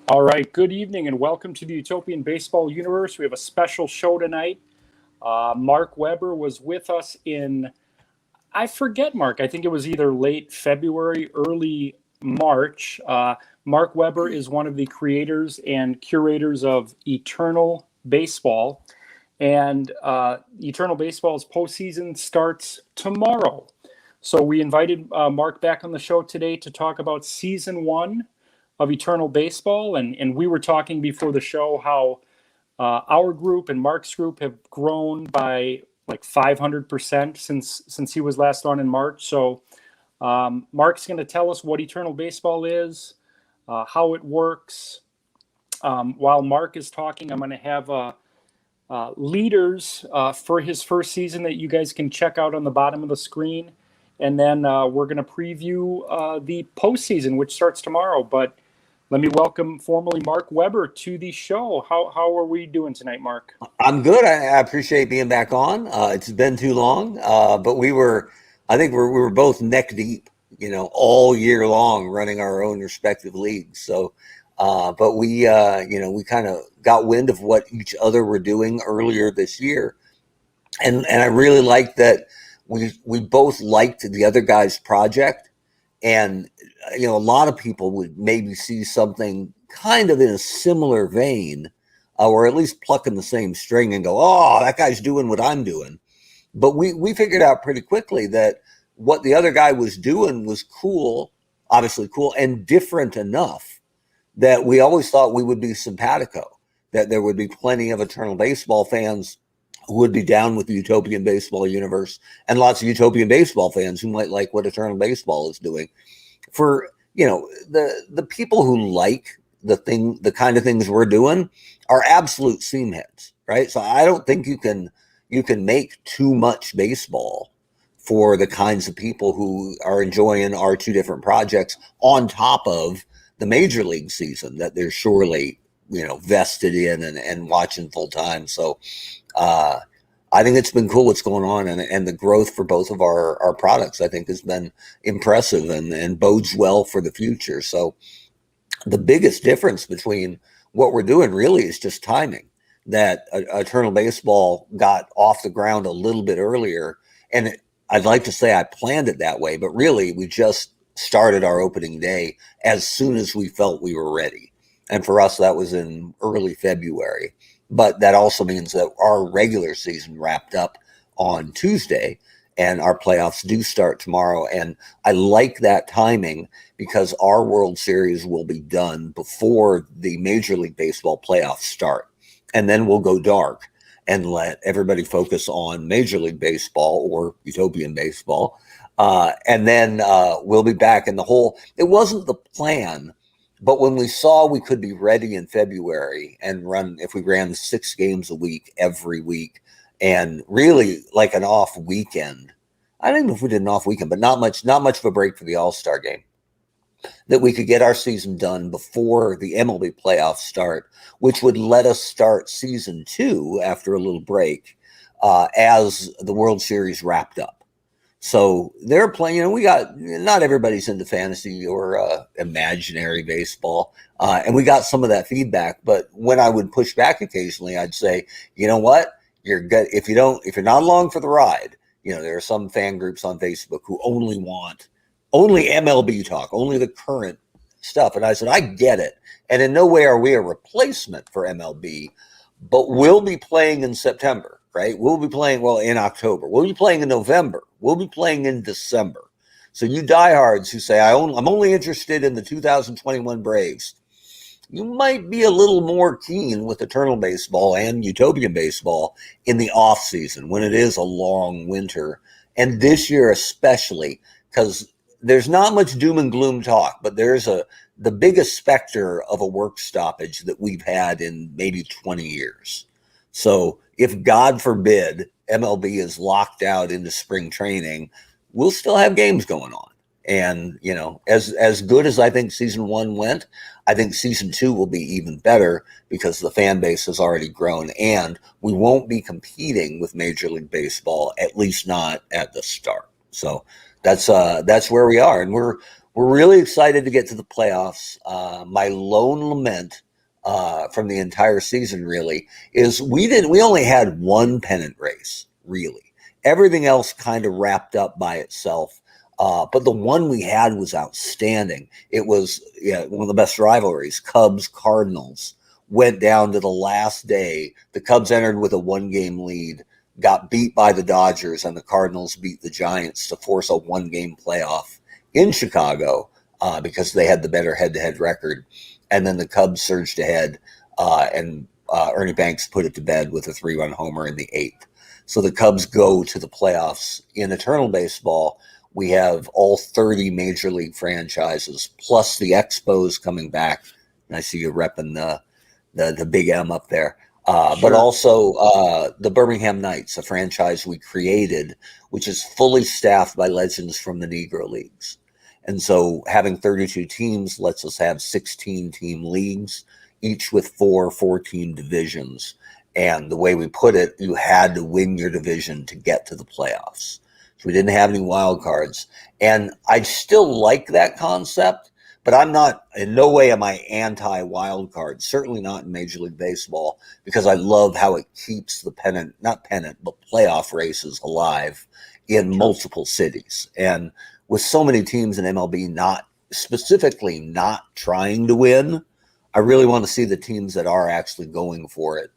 All right, good evening and welcome to the Utopian Baseball Universe. We have a special show tonight. Mark Weber was with us I forget, Mark, I think it was either late February, early March. Mark Weber is one of the creators and curators of Eternal Baseball. And Eternal Baseball's postseason starts tomorrow. So we invited Mark back on the show today to talk about season one of Eternal Baseball. And we were talking before the show how our group and Mark's group have grown by like 500% since he was last on in March. So Mark's going to tell us what Eternal Baseball is, how it works. While Mark is talking, I'm going to have leaders for his first season that you guys can check out on the bottom of the screen. And then we're going to preview the postseason, which starts tomorrow. But let me welcome formally Mark Weber to the show. How are we doing tonight, Mark? I'm good. I appreciate being back on. It's been too long, but I think we were both neck deep, all year long running our own respective leagues. So, but we kind of got wind of what each other were doing earlier this year. And I really liked that we both liked the other guy's project. And, a lot of people would maybe see something kind of in a similar vein, or at least plucking the same string and go, oh, that guy's doing what I'm doing. But we figured out pretty quickly that what the other guy was doing was cool, obviously cool, and different enough that we always thought we would be simpatico, that there would be plenty of Eternal Baseball fans who would be down with the Utopian Baseball universe, and lots of Utopian Baseball fans who might like what Eternal Baseball is doing. For, the people who like the kind of things we're doing are absolute seamheads, right? So I don't think you can make too much baseball for the kinds of people who are enjoying our two different projects on top of the major league season that they're surely, vested in and watching full time. So, I think it's been cool what's going on, and the growth for both of our products, I think, has been impressive and bodes well for the future. So the biggest difference between what we're doing really is just timing. That Eternal Baseball got off the ground a little bit earlier, and I'd like to say I planned it that way, but really we just started our opening day as soon as we felt we were ready. And for us, that was in early February. But that also means that our regular season wrapped up on Tuesday and our playoffs do start tomorrow. And I like that timing because our World Series will be done before the Major League Baseball playoffs start. And then we'll go dark and let everybody focus on Major League Baseball or Utopian Baseball. And then we'll be back in it wasn't the plan. But when we saw we could be ready in February and if we ran 6 games a week every week and really like an off weekend, I don't know if we did an off weekend, but not much of a break for the All-Star game, that we could get our season done before the MLB playoffs start, which would let us start season 2 after a little break as the World Series wrapped up. So they're playing, we got, not everybody's into fantasy or imaginary baseball. And we got some of that feedback, but when I would push back occasionally, I'd say, you know what, you're good. If you're not along for the ride, there are some fan groups on Facebook who only want MLB talk, only the current stuff. And I said, I get it. And in no way are we a replacement for MLB, but we'll be playing in September. Right? We'll be playing, in October. We'll be playing in November. We'll be playing in December. So you diehards who say, I'm only interested in the 2021 Braves, you might be a little more keen with Eternal Baseball and Utopian Baseball in the off season when it is a long winter. And this year especially, because there's not much doom and gloom talk, but there's the biggest specter of a work stoppage that we've had in maybe 20 years. So if, God forbid, MLB is locked out into spring training, we'll still have games going on. And, as good as I think season 1 went, I think season 2 will be even better because the fan base has already grown and we won't be competing with Major League Baseball, at least not at the start. So that's where we are. And We're really excited to get to the playoffs. My lone lament from the entire season really is we only had one pennant race, really. Everything else kind of wrapped up by itself. But the one we had was outstanding. It was one of the best rivalries. Cubs Cardinals went down to the last day. The Cubs entered with a 1-game lead, got beat by the Dodgers, and the Cardinals beat the Giants to force a 1-game playoff in Chicago because they had the better head-to-head record. And then the Cubs surged ahead, and Ernie Banks put it to bed with a 3-run homer in the 8th. So the Cubs go to the playoffs. In Eternal Baseball, we have all 30 major league franchises, plus the Expos coming back. And I see you repping the big M up there. Sure. But also the Birmingham Knights, a franchise we created, which is fully staffed by legends from the Negro Leagues. And so having 32 teams lets us have 16-team leagues, each with 4-team divisions. And the way we put it, you had to win your division to get to the playoffs. So we didn't have any wild cards. And I still like that concept, but I'm not, in no way am I anti-wild card, certainly not in Major League Baseball, because I love how it keeps the not pennant, but playoff races alive in multiple cities. And with so many teams in MLB not trying to win, I really want to see the teams that are actually going for it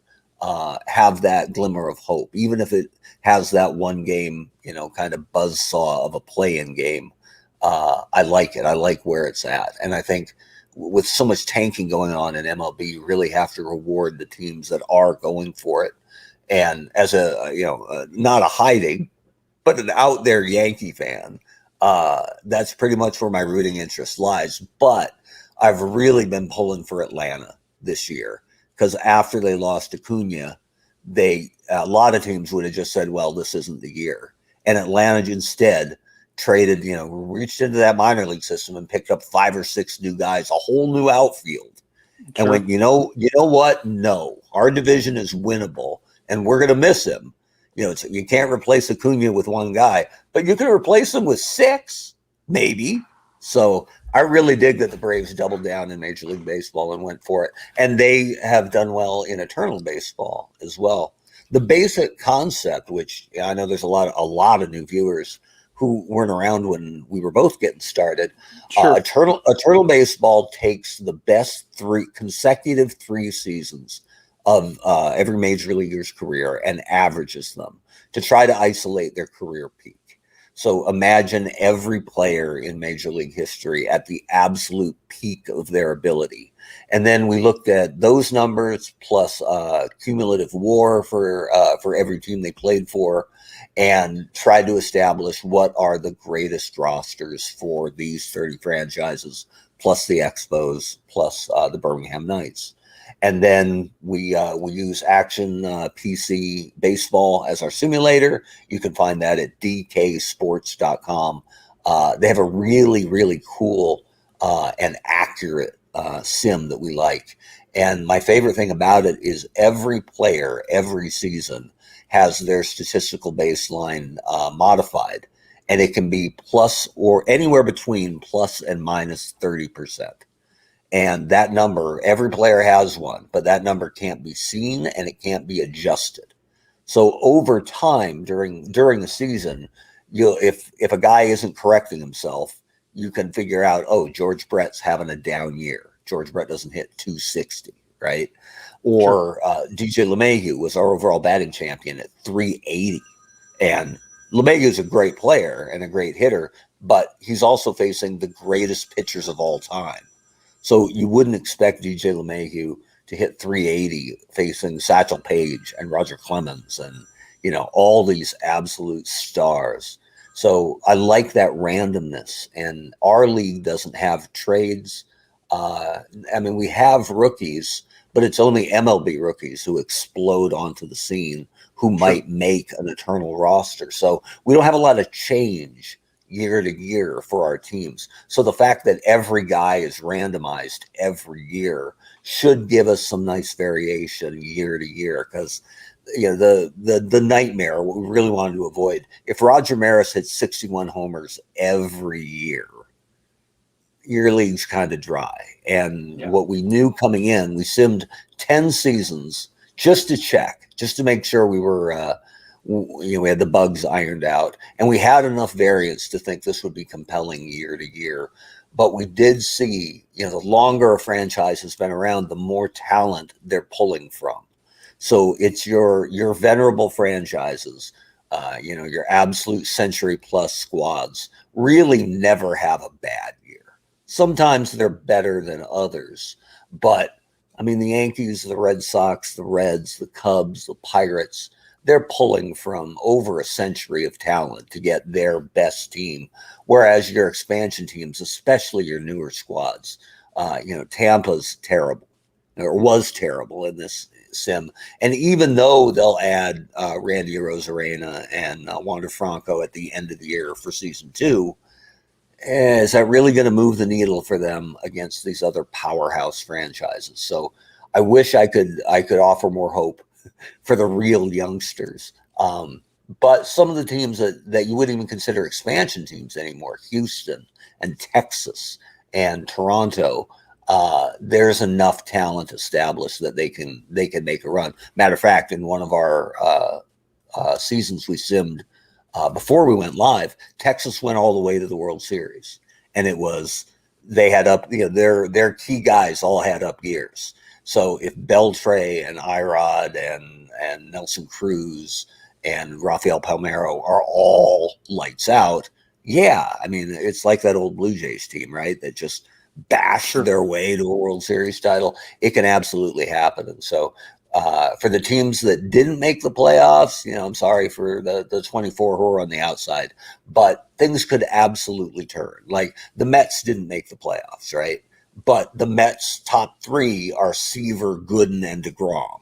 have that glimmer of hope, even if it has that 1-game, kind of buzzsaw of a play-in game. I like it. I like where it's at. And I think with so much tanking going on in MLB, you really have to reward the teams that are going for it. And as not a hiding, but an out there Yankee fan, that's pretty much where my rooting interest lies. But I've really been pulling for Atlanta this year because after they lost Acuna, a lot of teams would have just said, well, this isn't the year. And Atlanta instead traded, reached into that minor league system and picked up 5 or 6 new guys, a whole new outfield. Sure. And went, you know what? No, our division is winnable and we're going to miss him. You can't replace Acuna with 1 guy, but you can replace him with 6, maybe. So I really dig that the Braves doubled down in Major League Baseball and went for it. And they have done well in Eternal Baseball as well. The basic concept, which I know there's a lot of new viewers who weren't around when we were both getting started. Sure. Eternal Baseball takes the best 3 consecutive seasons of every major leaguer's career and averages them to try to isolate their career peak. So imagine every player in Major League history at the absolute peak of their ability. And then we looked at those numbers plus cumulative WAR for every team they played for and tried to establish what are the greatest rosters for these 30 franchises, plus the Expos, plus the Birmingham Knights. And then we use Action PC Baseball as our simulator. You can find that at dksports.com. They have a really, really cool and accurate sim that we like. And my favorite thing about it is every player, every season, has their statistical baseline modified. And it can be plus or anywhere between plus and minus 30%. And that number, every player has one, but that number can't be seen and it can't be adjusted. So over time during the season, if a guy isn't correcting himself, you can figure out, oh, George Brett's having a down year. George Brett doesn't hit 260, right? Or DJ LeMahieu was our overall batting champion at 380. And LeMahieu is a great player and a great hitter, but he's also facing the greatest pitchers of all time. So you wouldn't expect DJ LeMahieu to hit 380 facing Satchel Paige and Roger Clemens and, all these absolute stars. So I like that randomness. And our league doesn't have trades. We have rookies, but it's only MLB rookies who explode onto the scene who might make an eternal roster. So we don't have a lot of change year to year for our teams. So the fact that every guy is randomized every year should give us some nice variation year to year because the nightmare, what we really wanted to avoid, if Roger Maris hits 61 homers every year, your league's kind of dry. And Yeah. what we knew coming in, we simmed 10 seasons just to check, just to make sure we were, we had the bugs ironed out, and we had enough variance to think this would be compelling year to year. But we did see, the longer a franchise has been around, the more talent they're pulling from. So it's your venerable franchises, your absolute century plus squads really never have a bad year. Sometimes they're better than others, but I mean, the Yankees, the Red Sox, the Reds, the Cubs, the Pirates, they're pulling from over a century of talent to get their best team. Whereas your expansion teams, especially your newer squads, Tampa's terrible, or was terrible in this sim. And even though they'll add Randy Arozarena and Wander Franco at the end of the year for season 2, is that really going to move the needle for them against these other powerhouse franchises? So I wish I could offer more hope for the real youngsters. But some of the teams that you wouldn't even consider expansion teams anymore, Houston and Texas and Toronto, there's enough talent established that they can make a run. Matter of fact, in one of our seasons we simmed before we went live, Texas went all the way to the World Series, and they had up, their key guys all had up years. So if Beltre and Irod and Nelson Cruz and Rafael Palmeiro are all lights out, yeah, I mean, it's like that old Blue Jays team, right? That just bashed their way to a World Series title. It can absolutely happen. And so for the teams that didn't make the playoffs, I'm sorry for the 24 who are on the outside, but things could absolutely turn. Like the Mets didn't make the playoffs, right? But the Mets' top 3 are Seaver, Gooden, and DeGrom.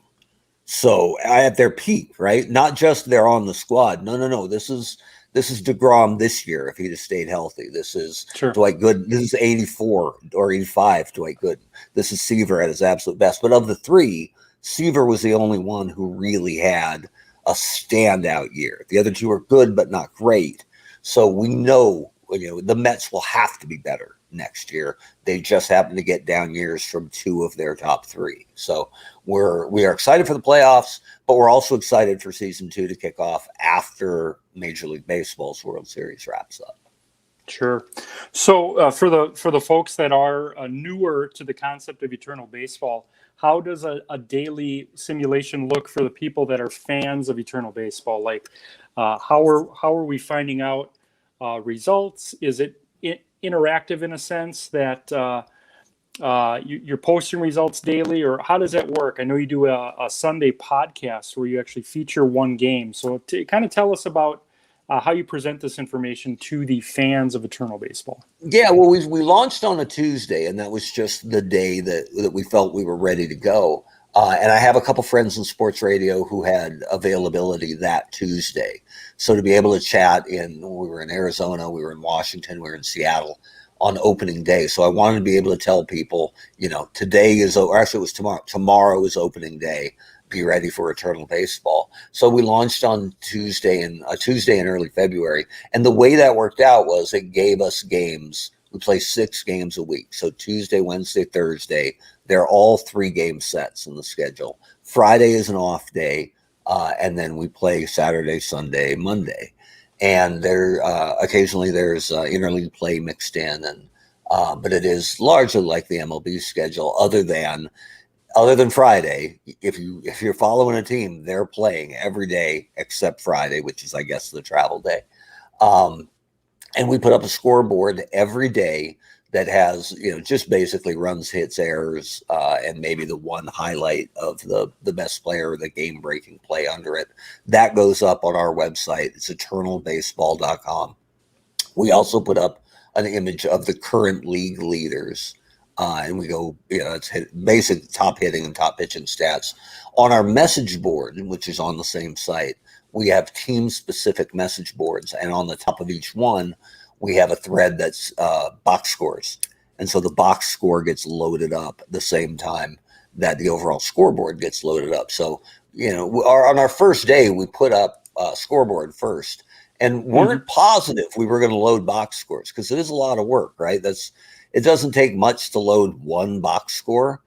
So at their peak, right? Not just they're on the squad. No. This is DeGrom this year if he'd have stayed healthy. This is Dwight Gooden. This is 84 or 85 Dwight Gooden. This is Seaver at his absolute best. But of the 3, Seaver was the only one who really had a standout year. The other 2 are good, but not great. So we know, the Mets will have to be better next year. They just happen to get down years from 2 of their top 3. So we are excited for the playoffs, but we're also excited for season 2 to kick off after Major League Baseball's World Series wraps up. Sure. So for the folks that are newer to the concept of Eternal Baseball, how does a daily simulation look for the people that are fans of Eternal Baseball? Like, how are we finding out results? Is it interactive in a sense that you're posting results daily, or how does that work? I know you do a Sunday podcast where you actually feature one game. So to kind of tell us about how you present this information to the fans of Eternal Baseball. Yeah, well, we launched on a Tuesday, and that was just the day that we felt we were ready to go. And I have a couple friends in sports radio who had availability that Tuesday. So to be able to chat we were in Arizona, we were in Washington, we were in Seattle on opening day. So I wanted to be able to tell people, today is, or actually it was tomorrow. Tomorrow is opening day. Be ready for Eternal Baseball. So we launched on Tuesday in early February. And the way that worked out was it gave us games. We play 6 games a week. So Tuesday, Wednesday, Thursday, they're all 3-game sets in the schedule. Friday is an off day. And then we play Saturday, Sunday, Monday. And there occasionally there's interleague play mixed in, but it is largely like the MLB schedule, other than Friday. If you're following a team, they're playing every day except Friday, which is, I guess, the travel day. And we put up a scoreboard every day that has, just basically runs, hits, errors, and maybe the one highlight of the best player or the game-breaking play under it. That goes up on our website. It's eternalbaseball.com. We also put up an image of the current league leaders. And we go, it's basic top hitting and top pitching stats. On our message board, which is on the same site, we have team-specific message boards. And on the top of each one, we have a thread that's box scores. And so the box score gets loaded up at the same time that the overall scoreboard gets loaded up. So, on our first day, we put up a scoreboard first and weren't positive we were going to load box scores because it is a lot of work, right? it doesn't take much to load one box score,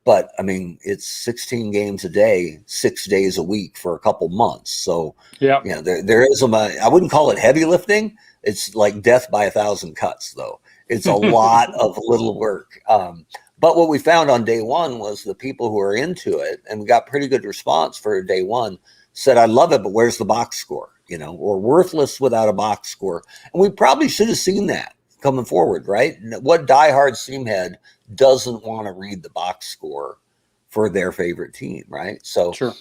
but I mean, it's 16 games a day, 6 days a week for a couple months. So, Yeah. there is I wouldn't call it heavy lifting. It's like death by 1,000 cuts, though. It's a lot of little work. But what we found on day one was the people who are into it, and we got pretty good response for day one, said, I love it, but where's the box score? Or worthless without a box score. And we probably should have seen that coming forward, right? What diehard Seamhead doesn't want to read the box score for their favorite team, right? So, Sure.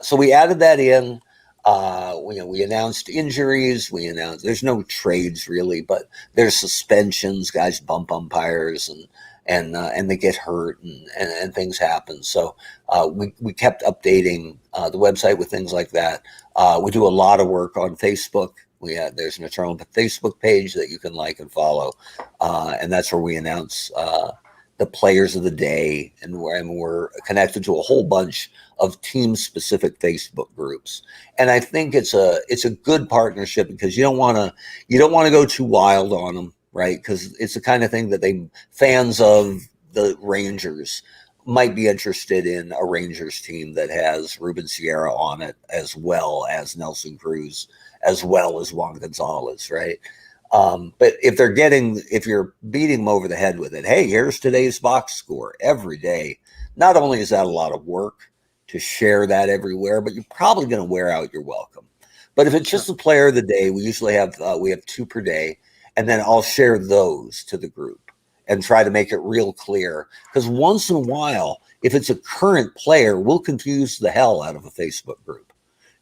So we added that in. We announced injuries. We announced there's no trades really, but there's suspensions. Guys bump umpires and they get hurt and things happen. So we kept updating the website with things like that. We do a lot of work on Facebook. There's an Eternal Facebook page that you can like and follow, and that's where we announce the players of the day, and we're connected to a whole bunch of team-specific Facebook groups. And I think it's a good partnership because you don't want to go too wild on them, right? Because it's the kind of thing that fans of the Rangers might be interested in, a Rangers team that has Ruben Sierra on it, as well as Nelson Cruz, as well as Juan Gonzalez, right? But if you're beating them over the head with it, hey, here's today's box score every day, not only is that a lot of work to share that everywhere, but you're probably going to wear out your welcome. But if it's just a player of the day, we usually have 2 per day, and then I'll share those to the group and try to make it real clear. Because once in a while, if it's a current player, we'll confuse the hell out of a Facebook group.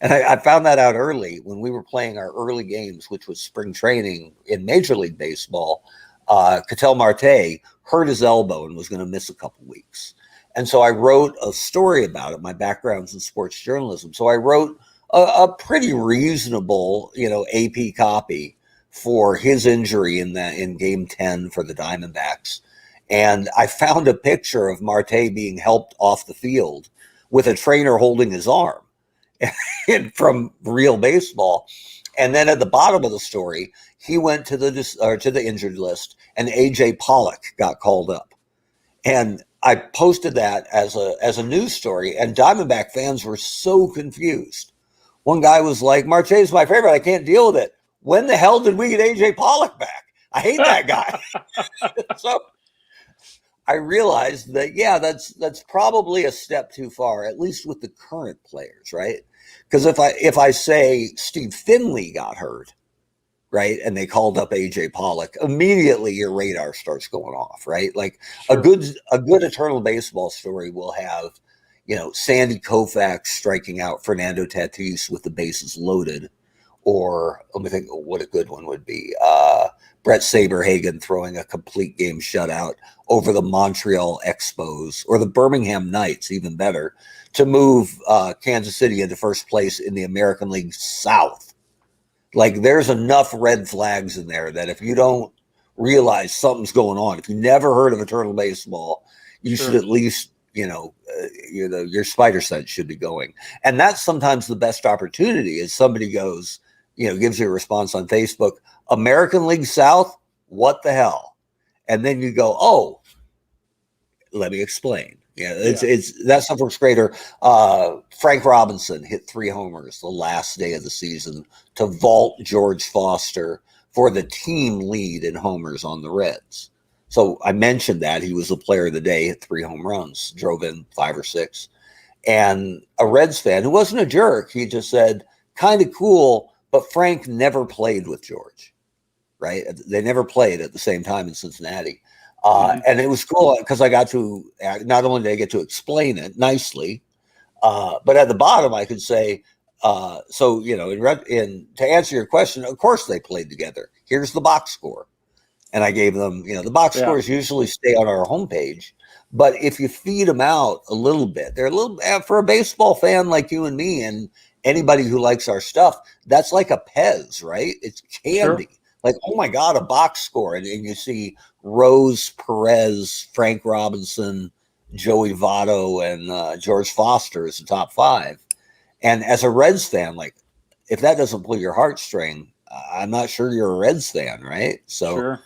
And I found that out early when we were playing our early games, which was spring training in Major League Baseball. Ketel Marte hurt his elbow and was going to miss a couple weeks. And so I wrote a story about it. My background's in sports journalism. So I wrote a pretty reasonable, AP copy for his injury in game 10 for the Diamondbacks. And I found a picture of Marte being helped off the field with a trainer holding his arm from real baseball. And then at the bottom of the story, he went to the injured list, and AJ Pollock got called up. And I posted that as a news story, and Diamondback fans were so confused. One guy was like, Marche's my favorite. I can't deal with it. When the hell did we get AJ Pollock back? I hate that guy. So I realized that, that's probably a step too far, at least with the current players, right? Because if I say Steve Finley got hurt, right, and they called up AJ Pollock, immediately your radar starts going off, right? Like a good Eternal Baseball story will have, Sandy Koufax striking out Fernando Tatis with the bases loaded, or let me think what a good one would be. Brett Saberhagen throwing a complete game shutout over the Montreal Expos, or the Birmingham Knights, even better, to move Kansas City into first place in the American League South. Like, there's enough red flags in there that if you don't realize something's going on, if you never heard of Eternal Baseball, you should at least, your spider sense should be going. And that's sometimes the best opportunity is somebody goes, gives you a response on Facebook, American League South, what the hell? And then you go, oh, let me explain. It's that stuff works greater. Frank Robinson hit 3 homers the last day of the season to vault George Foster for the team lead in homers on the Reds. So I mentioned that he was the player of the day, hit 3 home runs, drove in 5 or 6. And a Reds fan who wasn't a jerk, he just said, kind of cool, but Frank never played with George, right? They never played at the same time in Cincinnati. And it was cool because I got to, not only did I get to explain it nicely, but at the bottom I could say, so, to answer your question, of course they played together. Here's the box score. And I gave them, the box scores usually stay on our homepage. But if you feed them out a little bit, they're a little, for a baseball fan like you and me and anybody who likes our stuff, that's like a Pez, right? It's candy. Sure. Like, oh my God, a box score. And you see Rose, Perez, Frank Robinson, Joey Votto, and George Foster as the top 5. And as a Reds fan, like, if that doesn't pull your heartstring, I'm not sure you're a Reds fan, right? So,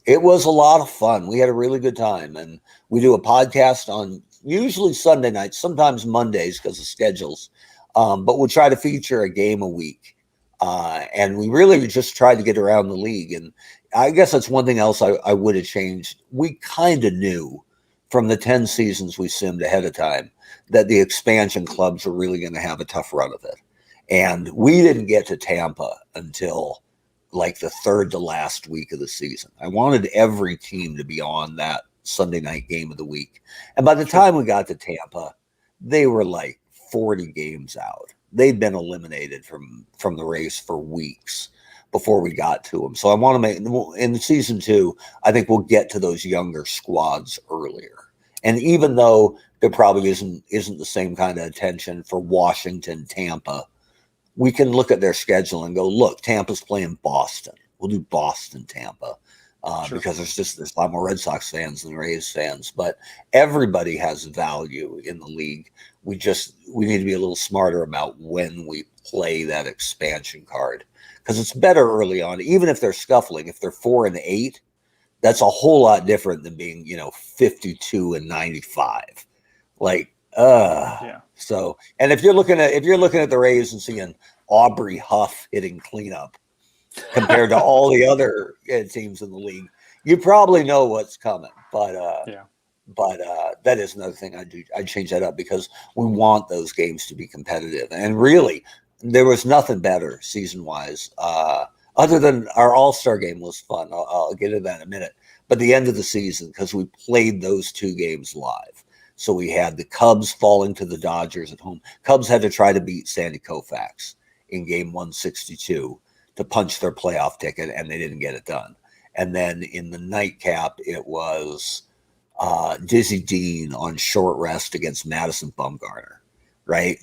It was a lot of fun. We had a really good time, and we do a podcast on usually Sunday nights, sometimes Mondays because of schedules. But we'll try to feature a game a week, and we really just tried to get around the league. And I guess that's one thing else I would have changed. We kind of knew from the 10 seasons we simmed ahead of time that the expansion clubs were really going to have a tough run of it, and we didn't get to Tampa until like the third to last week of the season. I wanted every team to be on that Sunday night game of the week. And by the time we got to Tampa, they were like 40 games out. They'd been eliminated from the race for weeks before we got to them. So I want to make, in season 2, I think we'll get to those younger squads earlier. And even though there probably isn't the same kind of attention for Washington, Tampa, we can look at their schedule and go, look, Tampa's playing Boston. We'll do Boston, Tampa, because there's a lot more Red Sox fans than Rays fans. But everybody has value in the league. We need to be a little smarter about when we play that expansion card, because it's better early on, even if they're scuffling. If they're 4-8, that's a whole lot different than being 52-95. Like. Yeah. So, and if you're looking at the Rays and seeing Aubrey Huff hitting cleanup compared to all the other teams in the league, you probably know what's coming. But that is another thing I'd do. I'd change that up because we want those games to be competitive. And really, there was nothing better season wise, other than our All-Star game was fun. I'll get into that in a minute. But the end of the season, because we played those 2 games live. So we had the Cubs falling to the Dodgers at home. Cubs had to try to beat Sandy Koufax in game 162 to punch their playoff ticket, and they didn't get it done. And then in the nightcap, it was Dizzy Dean on short rest against Madison Bumgarner, right?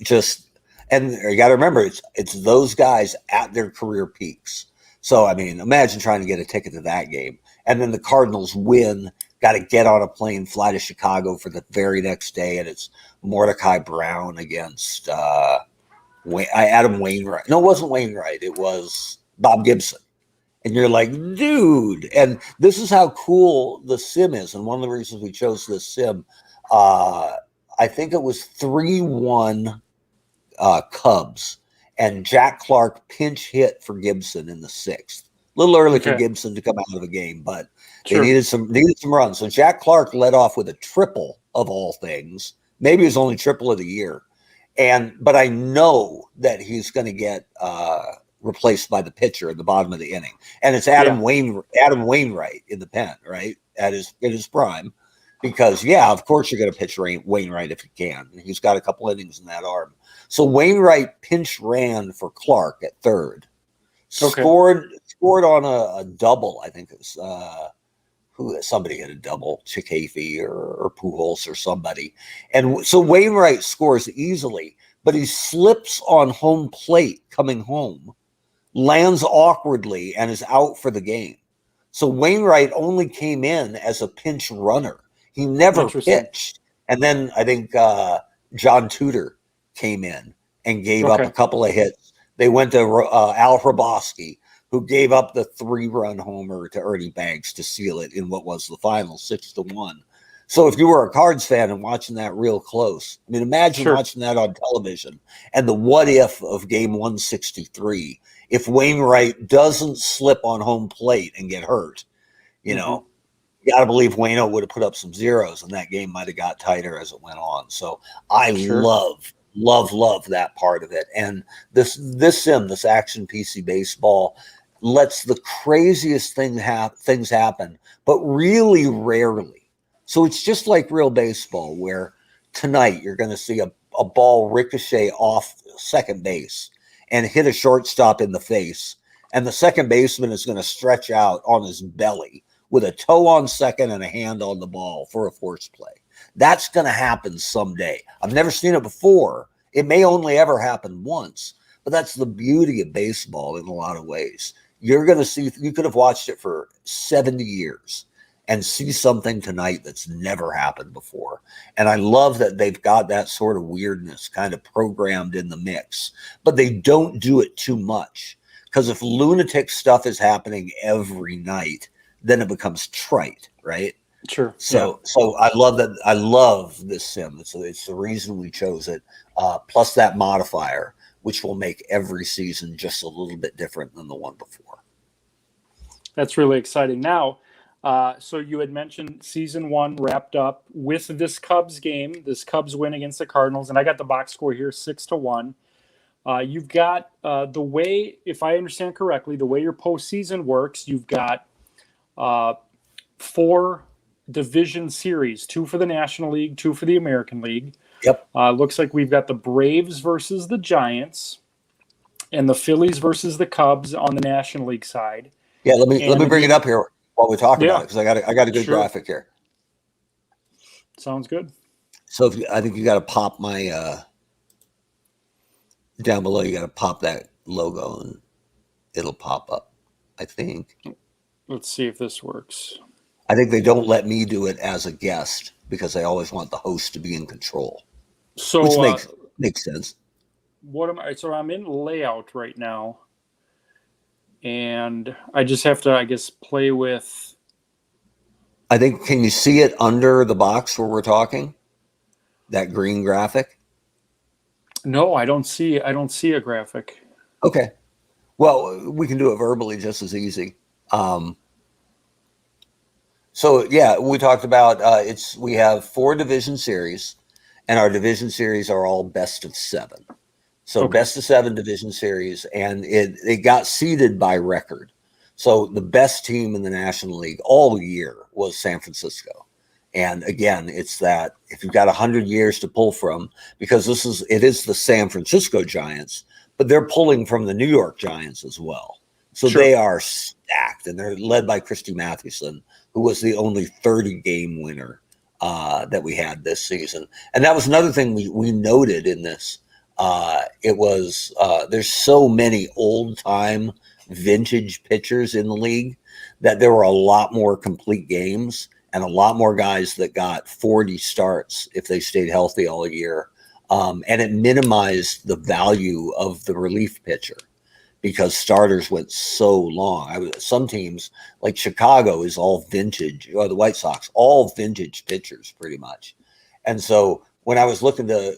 And you got to remember, it's those guys at their career peaks. So, I mean, imagine trying to get a ticket to that game. And then the Cardinals win, got to get on a plane, fly to Chicago for the very next day, and it's Mordecai Brown against Adam Wainwright. No, it wasn't Wainwright. It was Bob Gibson. And you're like, dude. And this is how cool the sim is. And one of the reasons we chose this sim, I think it was 3-1 Cubs. And Jack Clark pinch hit for Gibson in the 6th. A little early for Gibson to come out of the game, but they needed some runs. So Jack Clark led off with a triple of all things. Maybe his only triple of the year. But I know that he's going to get replaced by the pitcher at the bottom of the inning. And it's Adam Wainwright in the pen, right? At his prime. Because, of course you're going to pitch Wainwright if you can. He's got a couple innings in that arm. So Wainwright pinch ran for Clark at third. Scored on a double. I think it was somebody hit a double, Chikafe or Pujols or somebody. And so Wainwright scores easily, but he slips on home plate coming home, lands awkwardly, and is out for the game. So Wainwright only came in as a pinch runner. He never pitched. And then I think John Tudor came in and gave up a couple of hits. They went to Al Hrabosky, who gave up the 3-run homer to Ernie Banks to seal it in what was the final 6-1. So if you were a Cards fan and watching that real close, I mean, imagine watching that on television and the what if of game 163. If Wainwright doesn't slip on home plate and get hurt, you know, you got to believe Waino would have put up some zeros and that game might have got tighter as it went on. So I love that part of it. And this sim, this Action PC Baseball, lets the craziest things happen, but really rarely. So it's just like real baseball, where tonight you're going to see a ball ricochet off second base and hit a shortstop in the face, and the second baseman is going to stretch out on his belly with a toe on second and a hand on the ball for a force play. That's going to happen someday. I've never seen it before. It may only ever happen once, but that's the beauty of baseball in a lot of ways. You're going to see, you could have watched it for 70 years and see something tonight that's never happened before. And I love that they've got that sort of weirdness kind of programmed in the mix, but they don't do it too much. Because if lunatic stuff is happening every night, then it becomes trite, right? Sure. So I love that. I love this sim. It's the reason we chose it. Plus that modifier, which will make every season just a little bit different than the one before. That's really exciting. Now, so you had mentioned season 1 wrapped up with this Cubs game, this Cubs win against the Cardinals, and I got the box score here, 6-1. You've got the way, if I understand correctly, the way your postseason works, you've got 4 division series, 2 for the National League, 2 for the American League. Yep. Looks like we've got the Braves versus the Giants and the Phillies versus the Cubs on the National League side. Yeah, let me bring it up here while we talk about it, because I got a good Sure. graphic here. Sounds good. So I think you got to pop my down below. You got to pop that logo and it'll pop up. I think. Let's see if this works. I think they don't let me do it as a guest because they always want the host to be in control, So which makes sense. So I'm in layout right now, and I just have to, I guess, play with. I think, can you see it under the box where we're talking? That green graphic? No, I don't see a graphic. Okay. Well, we can do it verbally just as easy. So yeah, we talked about we have 4 division series, and our division series are all best of 7. So Okay. best of 7 division series, and it got seeded by record. So the best team in the National League all year was San Francisco. And again, it's that if you've got 100 years to pull from, because it is the San Francisco Giants, but they're pulling from the New York Giants as well. So Sure. They are stacked, and they're led by Christy Mathewson, who was the only 30-game winner that we had this season. And that was another thing we noted in this. There's so many old-time vintage pitchers in the league that there were a lot more complete games and a lot more guys that got 40 starts if they stayed healthy all year. And it minimized the value of the relief pitcher because starters went so long. Some teams like Chicago is all vintage, or the White Sox, all vintage pitchers pretty much. And so when I was looking to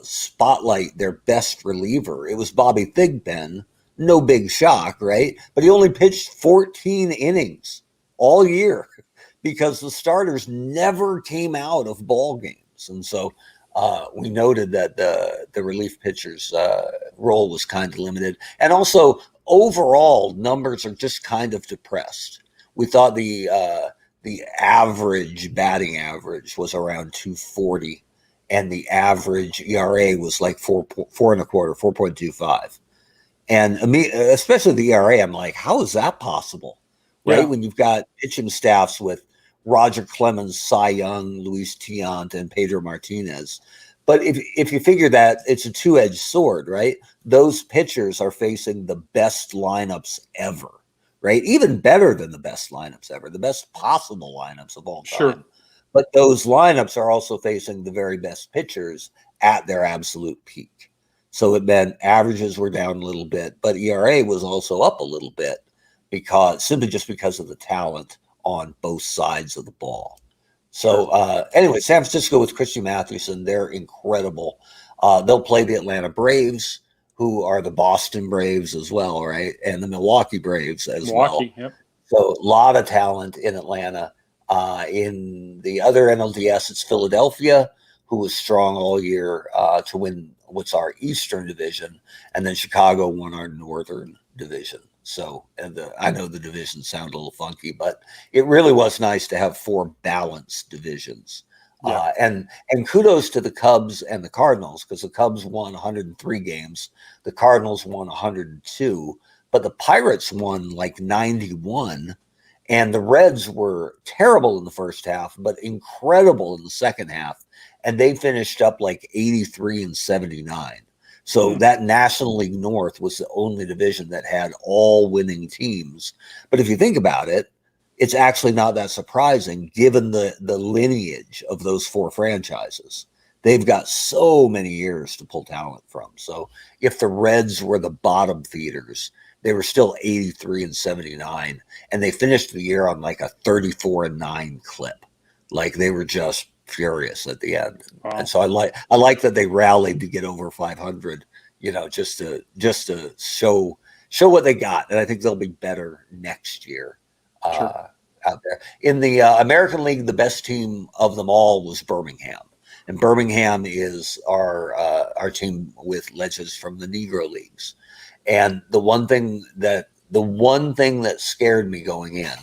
spotlight their best reliever, it was Bobby Thigpen. No big shock, right? But he only pitched 14 innings all year because the starters never came out of ball games. And so we noted that the relief pitcher's role was kind of limited. And also, overall, numbers are just kind of depressed. We thought the average batting average was around 240, and the average ERA was like 4.25. And especially the ERA, I'm like, how is that possible? Right? Yeah. When you've got pitching staffs with Roger Clemens, Cy Young, Luis Tiant, and Pedro Martinez. But if you figure that it's a two-edged sword, right? Those pitchers are facing the best lineups ever, right? Even better than the best lineups ever, the best possible lineups of all time. Sure. But those lineups are also facing the very best pitchers at their absolute peak. So it meant averages were down a little bit, but ERA was also up a little bit just because of the talent on both sides of the ball. So anyway, San Francisco with Christy Mathewson, they're incredible. They'll play the Atlanta Braves, who are the Boston Braves as well, right? And the Milwaukee Braves as well. Yep. So a lot of talent in Atlanta. In the other NLDS, it's Philadelphia, who was strong all year to win what's our Eastern Division, and then Chicago won our Northern Division. So, I know the divisions sound a little funky, but it really was nice to have 4 balanced divisions. Yeah. And kudos to the Cubs and the Cardinals, because the Cubs won 103 games, the Cardinals won 102, but the Pirates won like 91. And the Reds were terrible in the first half, but incredible in the second half. And they finished up like 83 and 79. So that National League North was the only division that had all winning teams. But if you think about it, it's actually not that surprising given the lineage of those 4 franchises. They've got so many years to pull talent from. So if the Reds were the bottom feeders, they were still 83-79, and they finished the year on like a 34-9 clip. Like they were just furious at the end. Wow. And so I like that they rallied to get over 500, just to show what they got. And I think they'll be better next year. Sure. Out there in the American League, the best team of them all was Birmingham, and Birmingham is our team with legends from the Negro Leagues. And the one thing that scared me going in,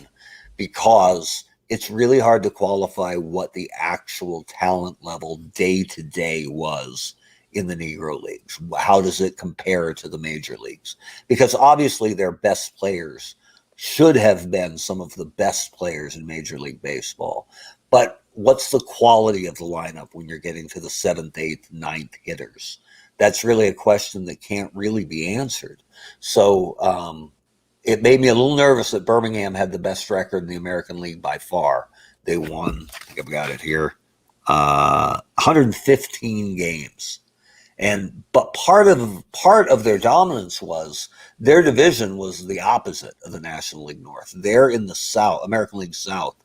because it's really hard to qualify what the actual talent level day to day was in the Negro Leagues. How does it compare to the major leagues? Because obviously their best players should have been some of the best players in Major League Baseball. But what's the quality of the lineup when you're getting to the 7th, 8th, 9th hitters? That's really a question that can't really be answered. So it made me a little nervous that Birmingham had the best record in the American League by far. They won, I think I've got it here, 115 games. But part of their dominance was their division was the opposite of the National League North. They're in the South, American League South,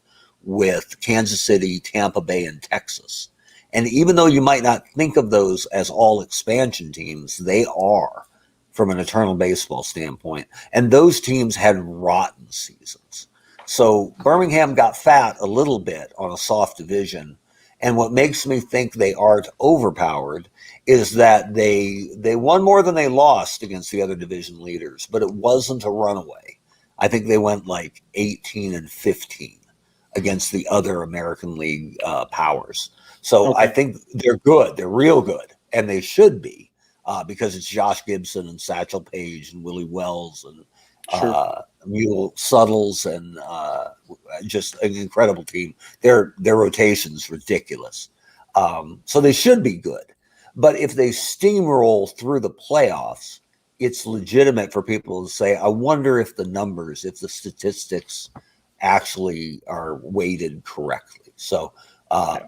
with Kansas City, Tampa Bay, and Texas. And even though you might not think of those as all expansion teams, they are from an eternal baseball standpoint. And those teams had rotten seasons. So Birmingham got fat a little bit on a soft division. And what makes me think they aren't overpowered is that they won more than they lost against the other division leaders, but it wasn't a runaway. I think they went like 18-15 against the other American League powers. So Okay. I think they're good. They're real good, and they should be because it's Josh Gibson and Satchel Paige and Willie Wells and Mule Suttles and just an incredible team. Their rotation's ridiculous. So they should be good. But if they steamroll through the playoffs, it's legitimate for people to say, I wonder if the numbers, if the statistics actually are weighted correctly. So I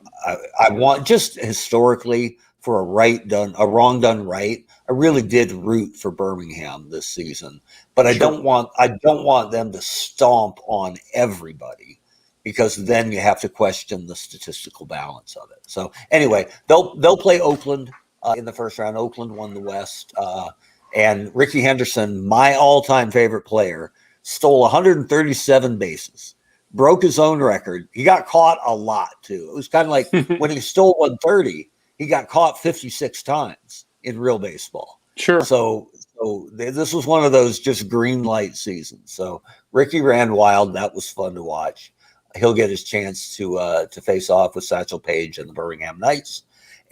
want, just historically, for a wrong done right, I really did root for Birmingham this season. But I don't want them to stomp on everybody, because then you have to question the statistical balance of it. So anyway, they'll play Oakland in the first round. Oakland won the West, and Ricky Henderson, my all-time favorite player, stole 137 bases, broke his own record. He got caught a lot too. It was kind of like when he stole 130, he got caught 56 times in real baseball. Sure. So this was one of those just green light seasons. So Ricky ran wild. That was fun to watch. He'll get his chance to face off with Satchel Paige and the Birmingham Knights.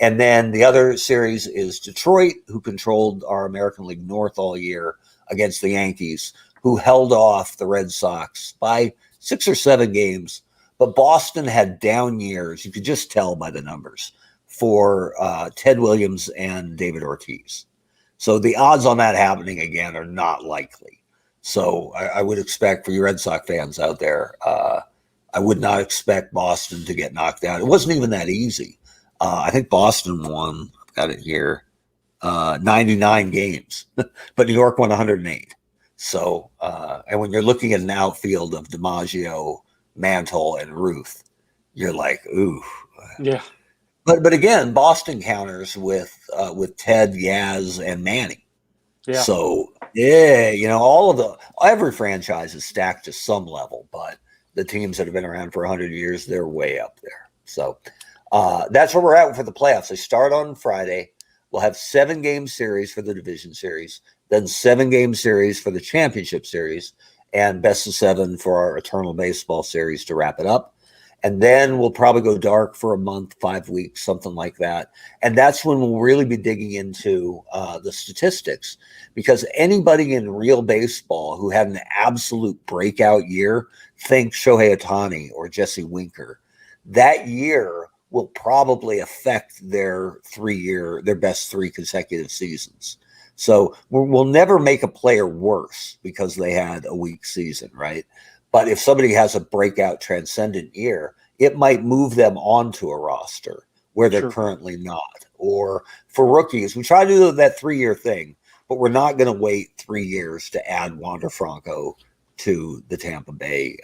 And then the other series is Detroit, who controlled our American League North all year, against the Yankees, who held off the Red Sox by 6 or 7 games. But Boston had down years, you could just tell by the numbers, for Ted Williams and David Ortiz. So the odds on that happening again are not likely. So I would expect, for you Red Sox fans out there, I would not expect Boston to get knocked out. It wasn't even that easy. I think Boston won, I've got it here, 99 games, but New York won 108. So, and when you're looking at an outfield of DiMaggio, Mantle, and Ruth, you're like, ooh. Yeah. But again, Boston counters with Ted, Yaz, and Manny. Yeah. So every franchise is stacked to some level, but the teams that have been around for 100 years, they're way up there. So that's where we're at for the playoffs. They start on Friday. We'll have 7-game series for the division series, then 7-game series for the championship series, and best of 7 for our Eternal Baseball series to wrap it up. And then we'll probably go dark for a month, 5 weeks, something like that. And that's when we'll really be digging into the statistics, because anybody in real baseball who had an absolute breakout year, think Shohei Ohtani or Jesse Winker, that year will probably affect their best 3 consecutive seasons. So we'll never make a player worse because they had a weak season, right? But if somebody has a breakout transcendent year, it might move them onto a roster where they're currently not. Or for rookies, we try to do that 3-year thing. but we're not going to wait 3 years to add Wander Franco to the Tampa Bay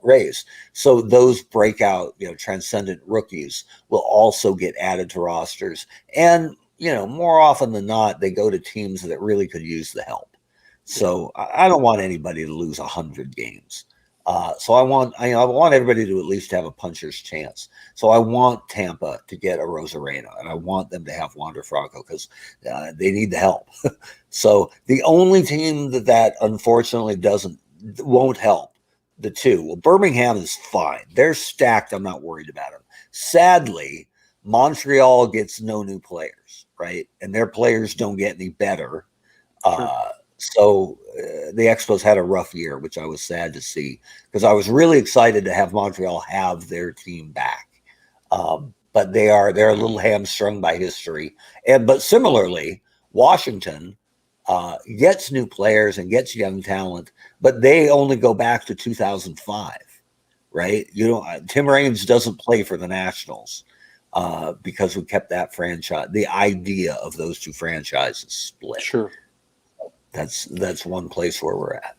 Rays. So those breakout, transcendent rookies will also get added to rosters. And, more often than not, they go to teams that really could use the help. So I don't want anybody to lose 100 games. So I want everybody to at least have a puncher's chance. So I want Tampa to get a Rosarena, and I want them to have Wander Franco because they need the help. So the only team that unfortunately won't help the two. Well, Birmingham is fine. They're stacked. I'm not worried about them. Sadly, Montreal gets no new players, right? And their players don't get any better. Sure. So the Expos had a rough year, which I was sad to see because I was really excited to have Montreal have their team back. But they're a little hamstrung by history. But similarly, Washington gets new players and gets young talent, but they only go back to 2005, right? Tim Raines doesn't play for the Nationals because we kept that franchise, the idea of those two franchises split. Sure. That's one place where we're at.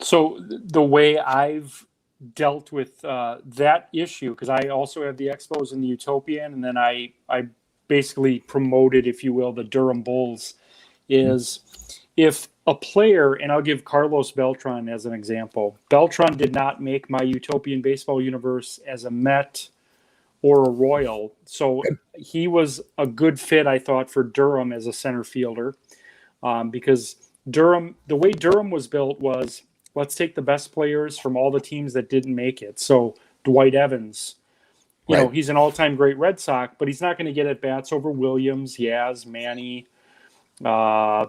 So the way I've dealt with that issue, because I also have the Expos and the Utopian, and then I basically promoted, if you will, the Durham Bulls, is if a player, and I'll give Carlos Beltran as an example. Beltran did not make my Utopian baseball universe as a Met or a Royal. So he was a good fit, I thought, for Durham as a center fielder. Because Durham, the way Durham was built was, let's take the best players from all the teams that didn't make it. So Dwight Evans, he's an all-time great Red Sox, but he's not going to get at bats over Williams, Yaz, Manny, a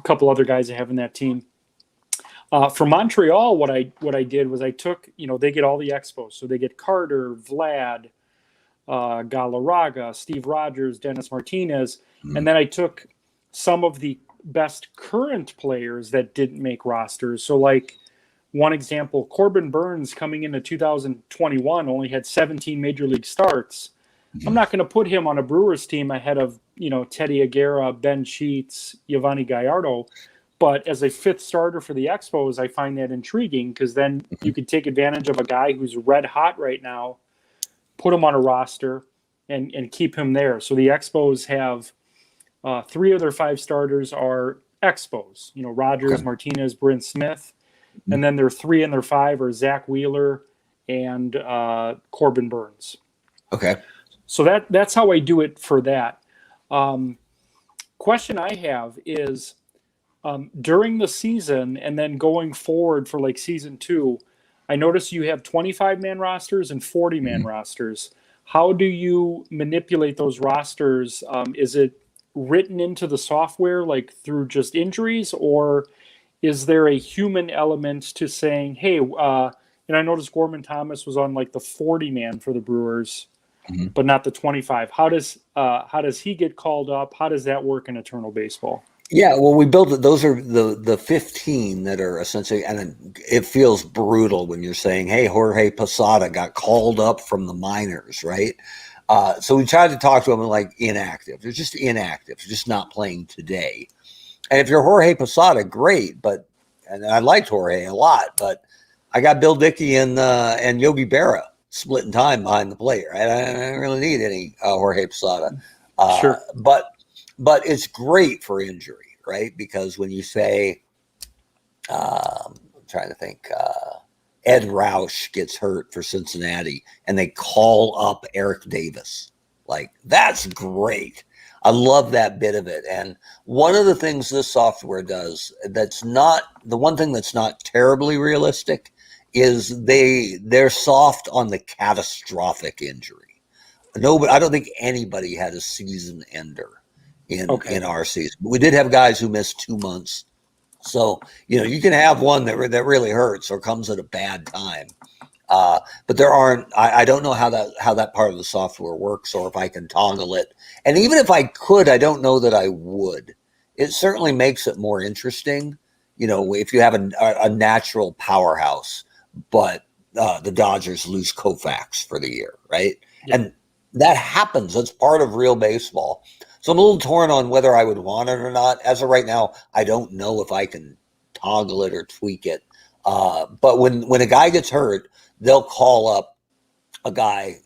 couple other guys I have in that team. For Montreal, what I did was I took, they get all the Expos. So they get Carter, Vlad, Galarraga, Steve Rogers, Dennis Martinez. And then I took some of the best current players that didn't make rosters. So like one example, Corbin Burns coming into 2021 only had 17 major league starts. I'm not going to put him on a Brewers team ahead of, Teddy Aguirre, Ben Sheets, Giovanni Gallardo. But as a fifth starter for the Expos, I find that intriguing because then you could take advantage of a guy who's red hot right now, put him on a roster, and keep him there. So the Expos have 3 of their 5 starters are Expos. Rogers, Martinez, Bryn Smith. And then their 3 and their 5 are Zach Wheeler and Corbin Burns. Okay. So that's how I do it for that. Question I have is during the season and then going forward for like season 2, I notice you have 25-man rosters and 40-man rosters. How do you manipulate those rosters? Is it written into the software like through just injuries, or is there a human element to saying, hey, and I noticed Gorman Thomas was on like the 40-man for the Brewers, but not the 25. How does he get called up? How does that work in Eternal Baseball? Yeah, well, we built it. Those are the 15 that are essentially, and it feels brutal when you're saying, hey, Jorge Posada got called up from the minors, right? So we tried to talk to them like inactive. They're just inactive. They're just not playing today. And if you're Jorge Posada, great. And I liked Jorge a lot, but I got Bill Dickey and Yogi Berra splitting time behind the plate. Right? I don't really need any Jorge Posada. Sure. But it's great for injury, right? Because when you say, I'm trying to think, Ed Roush gets hurt for Cincinnati and they call up Eric Davis. Like, that's great. I love that bit of it. And one of the things this software does that's not, the one thing that's not terribly realistic is they're soft on the catastrophic injury. No, but I don't think anybody had a season ender in our season. We did have guys who missed 2 months. So, you can have one that really hurts or comes at a bad time. But there aren't, I don't know how that part of the software works or if I can toggle it. And even if I could, I don't know that I would. It certainly makes it more interesting, if you have a natural powerhouse, but the Dodgers lose Koufax for the year, right? Yeah. And that happens. That's part of real baseball. So I'm a little torn on whether I would want it or not. As of right now, I don't know if I can toggle it or tweak it. But when a guy gets hurt, they'll call up a guy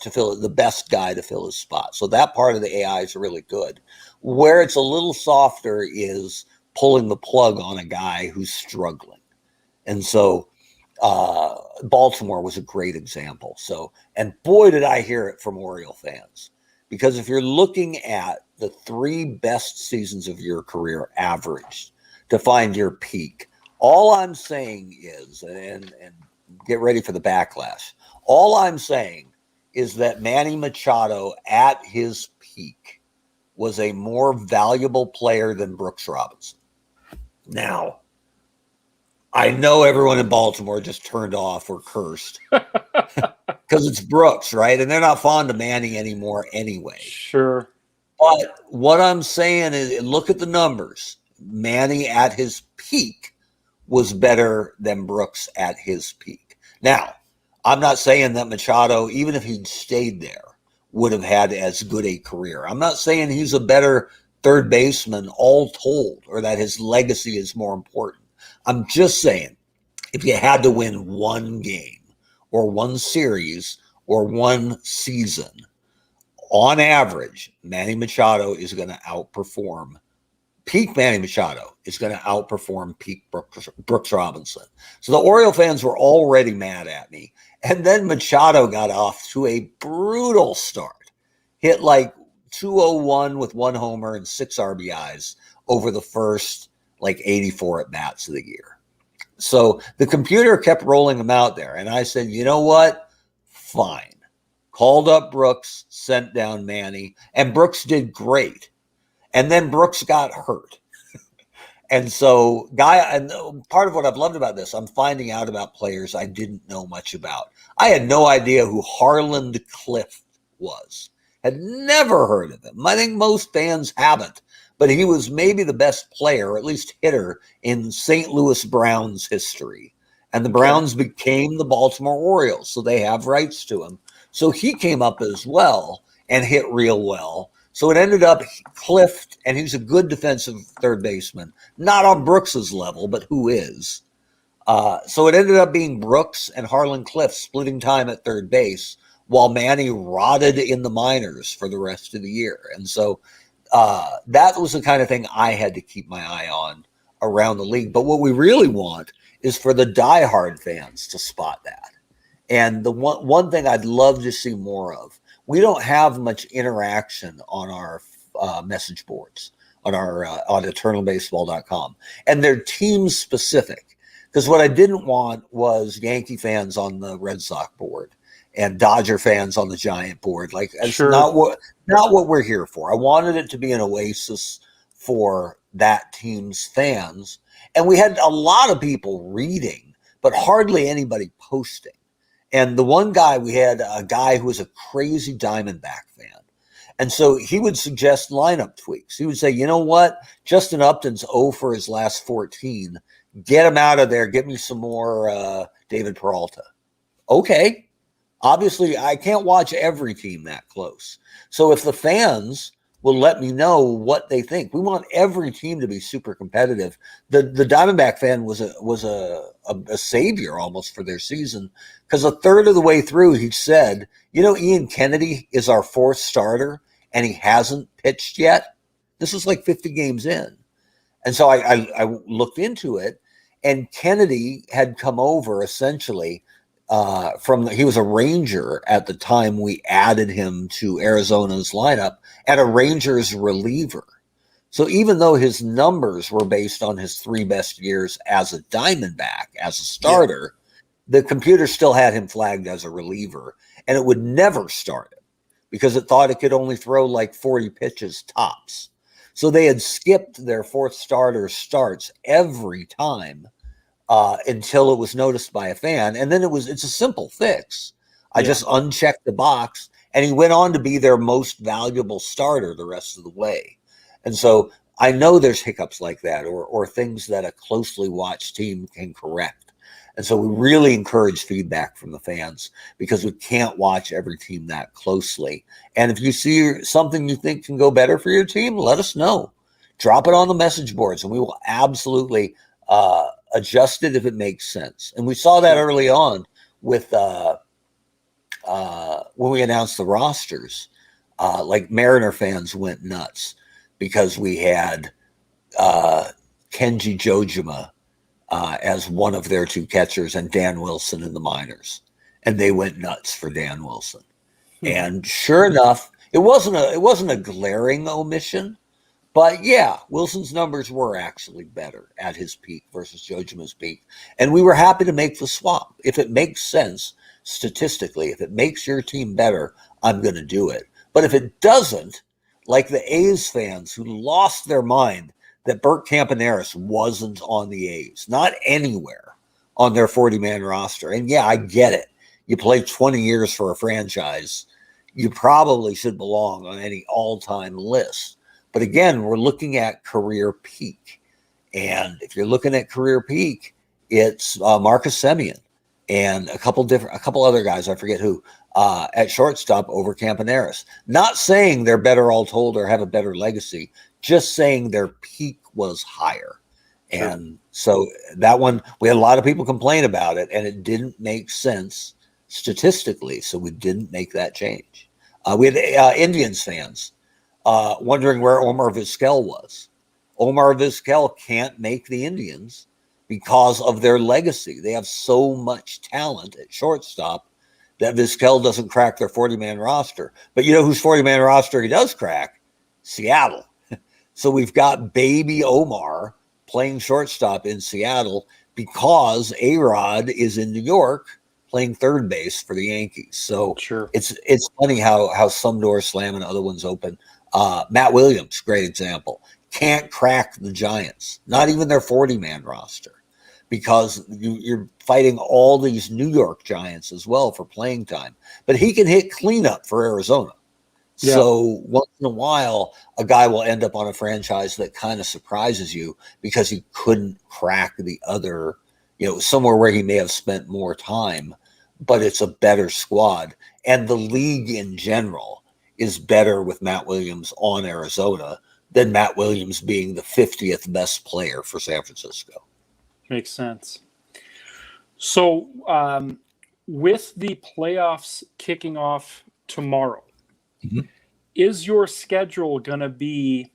to fill the best guy to fill his spot. So that part of the AI is really good. Where it's a little softer is pulling the plug on a guy who's struggling. And so Baltimore was a great example. So, and boy, did I hear it from Oriole fans. Because if you're looking at the 3 best seasons of your career averaged to find your peak, all I'm saying is, and get ready for the backlash, all I'm saying is that Manny Machado at his peak was a more valuable player than Brooks Robinson. Now, I know everyone in Baltimore just turned off or cursed because it's Brooks, right? And they're not fond of Manny anymore anyway. Sure. But what I'm saying is, look at the numbers. Manny at his peak was better than Brooks at his peak. Now, I'm not saying that Machado, even if he'd stayed there, would have had as good a career. I'm not saying he's a better third baseman all told, or that his legacy is more important. I'm just saying, if you had to win one game or one series or one season, on average, Manny Machado is going to outperform. Peak Manny Machado is going to outperform peak Brooks Robinson. So the Oriole fans were already mad at me. And then Machado got off to a brutal start. Hit like 201 with 1 homer and 6 RBIs over the first like 84 at bats of the year. So the computer kept rolling them out there. And I said, you know what? Fine. Called up Brooks, sent down Manny, and Brooks did great. And then Brooks got hurt. And so and part of what I've loved about this, I'm finding out about players I didn't know much about. I had no idea who Harland Cliff was. Had never heard of him. I think most fans haven't. But he was maybe the best player, or at least hitter, in St. Louis Browns history. And the Browns became the Baltimore Orioles, so they have rights to him. So he came up as well and hit real well. So it ended up Cliff, and he's a good defensive third baseman, not on Brooks's level, but who is. So it ended up being Brooks and Harlan Cliff splitting time at third base while Manny rotted in the minors for the rest of the year. And so that was the kind of thing I had to keep my eye on around the league. But what we really want is for the diehard fans to spot that. And the one thing I'd love to see more of, we don't have much interaction on our message boards, on eternalbaseball.com. And they're team specific. Because what I didn't want was Yankee fans on the Red Sox board and Dodger fans on the Giant board. Like, it's Sure. not what we're here for. I wanted it to be an oasis for that team's fans. And we had a lot of people reading, but hardly anybody posting. And the one guy, we had a guy who was a crazy Diamondback fan. And so he would suggest lineup tweaks. He would say, you know what? Justin Upton's 0 for his last 14. Get him out of there. Get me some more David Peralta. Okay. Obviously, I can't watch every team that close. So if the fans will let me know what they think, we want every team to be super competitive. The Diamondback fan was a savior almost for their season, because a third of the way through, he said, you know, Ian Kennedy is our 4th starter and he hasn't pitched yet. This is like 50 games in. And so I looked into it, and Kennedy had come over essentially he was a Ranger at the time we added him to Arizona's lineup, and a Rangers reliever. So even though his numbers were based on his 3 best years as a Diamondback, as a starter, the computer still had him flagged as a reliever, and it would never start him because it thought it could only throw like 40 pitches tops. So they had skipped their 4th starter starts every time until it was noticed by a fan. And then it's a simple fix. I just unchecked the box, and he went on to be their most valuable starter the rest of the way. And so I know there's hiccups like that, or things that a closely watched team can correct. And so we really encourage feedback from the fans because we can't watch every team that closely. And if you see something you think can go better for your team, let us know. Drop it on the message boards and we will absolutely adjust it if it makes sense. And we saw that early on with when we announced the rosters. Like Mariner fans went nuts because we had Kenji Jojima as one of their two catchers and Dan Wilson in the minors. And they went nuts for Dan Wilson. And sure enough, it wasn't a glaring omission, but yeah, Wilson's numbers were actually better at his peak versus Jojima's peak. And we were happy to make the swap. If it makes sense statistically, if it makes your team better, I'm going to do it. But if it doesn't, like the A's fans who lost their mind that Bert Campaneris wasn't on the A's, not anywhere on their 40-man roster. And yeah, I get it. You play 20 years for a franchise. You probably should belong on any all-time list. But again, we're looking at career peak. And if you're looking at career peak, it's Marcus Semien and a couple other guys, I forget who, at shortstop over Campaneris. Not saying they're better all told or have a better legacy, just saying their peak was higher. Sure. And so that one, we had a lot of people complain about it, and it didn't make sense statistically, so we didn't make that change. We had Indians fans wondering where Omar Vizquel was. Omar Vizquel can't make the Indians because of their legacy. They have so much talent at shortstop that Vizquel doesn't crack their 40-man roster. But you know whose 40-man roster he does crack? Seattle. So we've got baby Omar playing shortstop in Seattle because A-Rod is in New York playing third base for the Yankees. So sure. It's funny how some doors slam and other ones open. Matt Williams, great example, can't crack the Giants, not even their 40-man roster, because you're fighting all these New York Giants as well for playing time. But he can hit cleanup for Arizona. Yeah. So once in a while, a guy will end up on a franchise that kind of surprises you because he couldn't crack the other, somewhere where he may have spent more time, but it's a better squad. And the league in general is better with Matt Williams on Arizona than Matt Williams being the 50th best player for San Francisco. Makes sense. So with the playoffs kicking off tomorrow, is your schedule going to be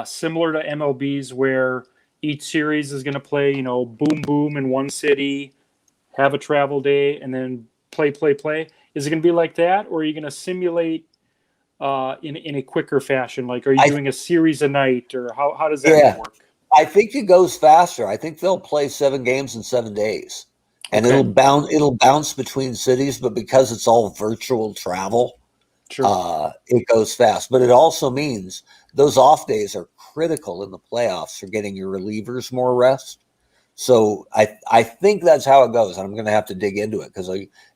similar to MLB's where each series is going to play, boom, boom in one city, have a travel day, and then play? Is it going to be like that, or are you going to simulate in a quicker fashion? Like, are you doing a series a night, or how does that work? I think it goes faster. I think they'll play 7 games in 7 days, and it'll bounce between cities. But because it's all virtual travel, sure. It goes fast. But it also means those off days are critical in the playoffs for getting your relievers more rest. So I think that's how it goes. I'm going to have to dig into it because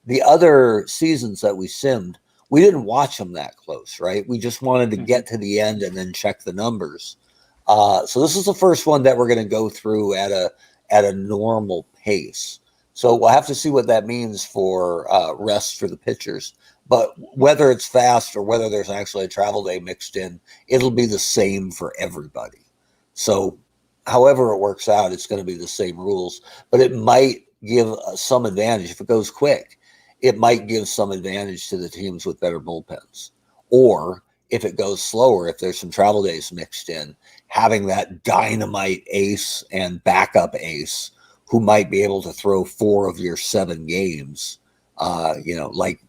the other seasons that we simmed, we didn't watch them that close, right? We just wanted to get to the end and then check the numbers. So this is the first one that we're going to go through at a normal pace. So we'll have to see what that means for rest for the pitchers. But whether it's fast or whether there's actually a travel day mixed in, it'll be the same for everybody. So however it works out, it's going to be the same rules. But it might give some advantage. If it goes quick, it might give some advantage to the teams with better bullpens. Or if it goes slower, if there's some travel days mixed in, having that dynamite ace and backup ace who might be able to throw 4 of your 7 games, like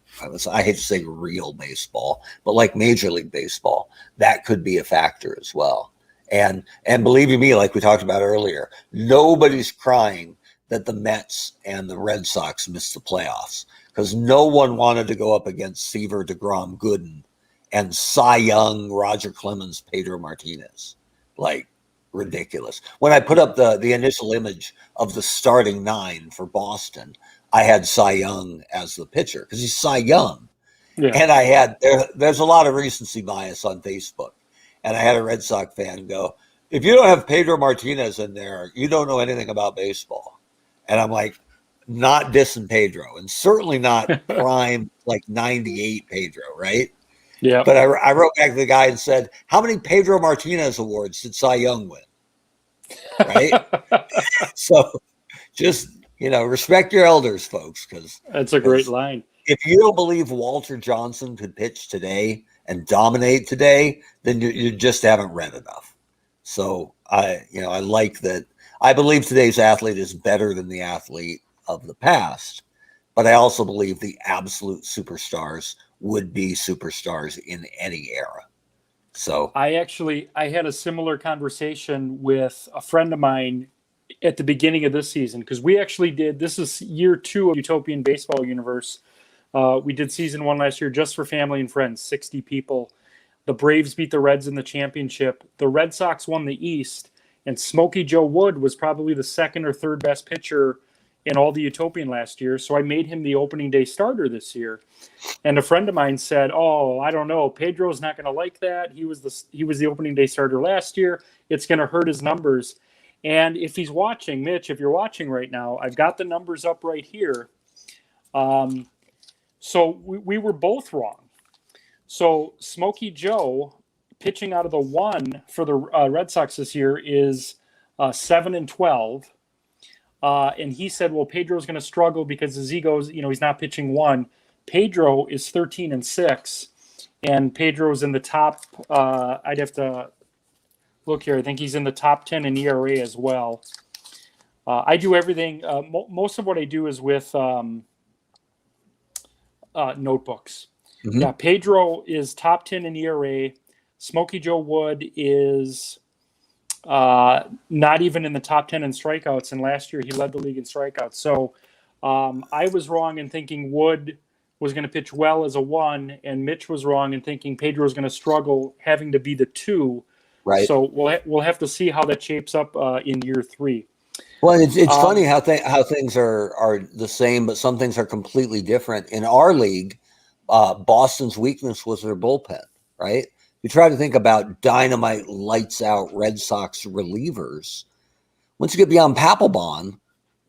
I hate to say real baseball, but like Major League Baseball, that could be a factor as well. And believe you me, like we talked about earlier, nobody's crying that the Mets and the Red Sox missed the playoffs because no one wanted to go up against Seaver, DeGrom, Gooden, and Cy Young, Roger Clemens, Pedro Martinez. Like, ridiculous. When I put up the initial image of the starting 9 for Boston, I had Cy Young as the pitcher because he's Cy Young. Yeah. And I had, there's a lot of recency bias on Facebook. And I had a Red Sox fan go, if you don't have Pedro Martinez in there, you don't know anything about baseball. And I'm like, not dissing Pedro, and certainly not prime like 98 Pedro, right? Yeah. But I wrote back to the guy and said, how many Pedro Martinez awards did Cy Young win? Right? So just, respect your elders, folks, because That's a great line. if you don't believe Walter Johnson could pitch today and dominate today, then you just haven't read enough. So I like that. I believe today's athlete is better than the athlete of the past, but I also believe the absolute superstars would be superstars in any era. So I had a similar conversation with a friend of mine at the beginning of this season, because we actually did, this is year 2 of Utopian Baseball Universe. We did season 1 last year just for family and friends, 60 people. The Braves beat the Reds in the championship. The Red Sox won the East, and Smokey Joe Wood was probably the second or third best pitcher in all the Utopian last year. So I made him the opening day starter this year. And a friend of mine said, "Oh, I don't know. Pedro's not going to like that. He was the opening day starter last year. It's going to hurt his numbers." And if he's watching, Mitch, if you're watching right now, I've got the numbers up right here. So we were both wrong. So Smokey Joe, pitching out of the 1 for the Red Sox this year, is 7-12. And he said, well, Pedro's going to struggle because his ego's, he's not pitching 1. Pedro is 13-6, and Pedro's in the top. I'd have to look here. I think he's in the top 10 in ERA as well. I do everything. Most of what I do is with notebooks. Mm-hmm. Yeah, Pedro is top 10 in ERA. Smokey Joe Wood is not even in the top 10 in strikeouts, and last year he led the league in strikeouts. So I was wrong in thinking Wood was going to pitch well as a 1, and Mitch was wrong in thinking Pedro was going to struggle having to be the 2. Right. So we'll have to see how that shapes up in year 3. Well, it's funny how things are the same, but some things are completely different. In our league, Boston's weakness was their bullpen, right? You try to think about dynamite, lights out Red Sox relievers. Once you get beyond Papelbon,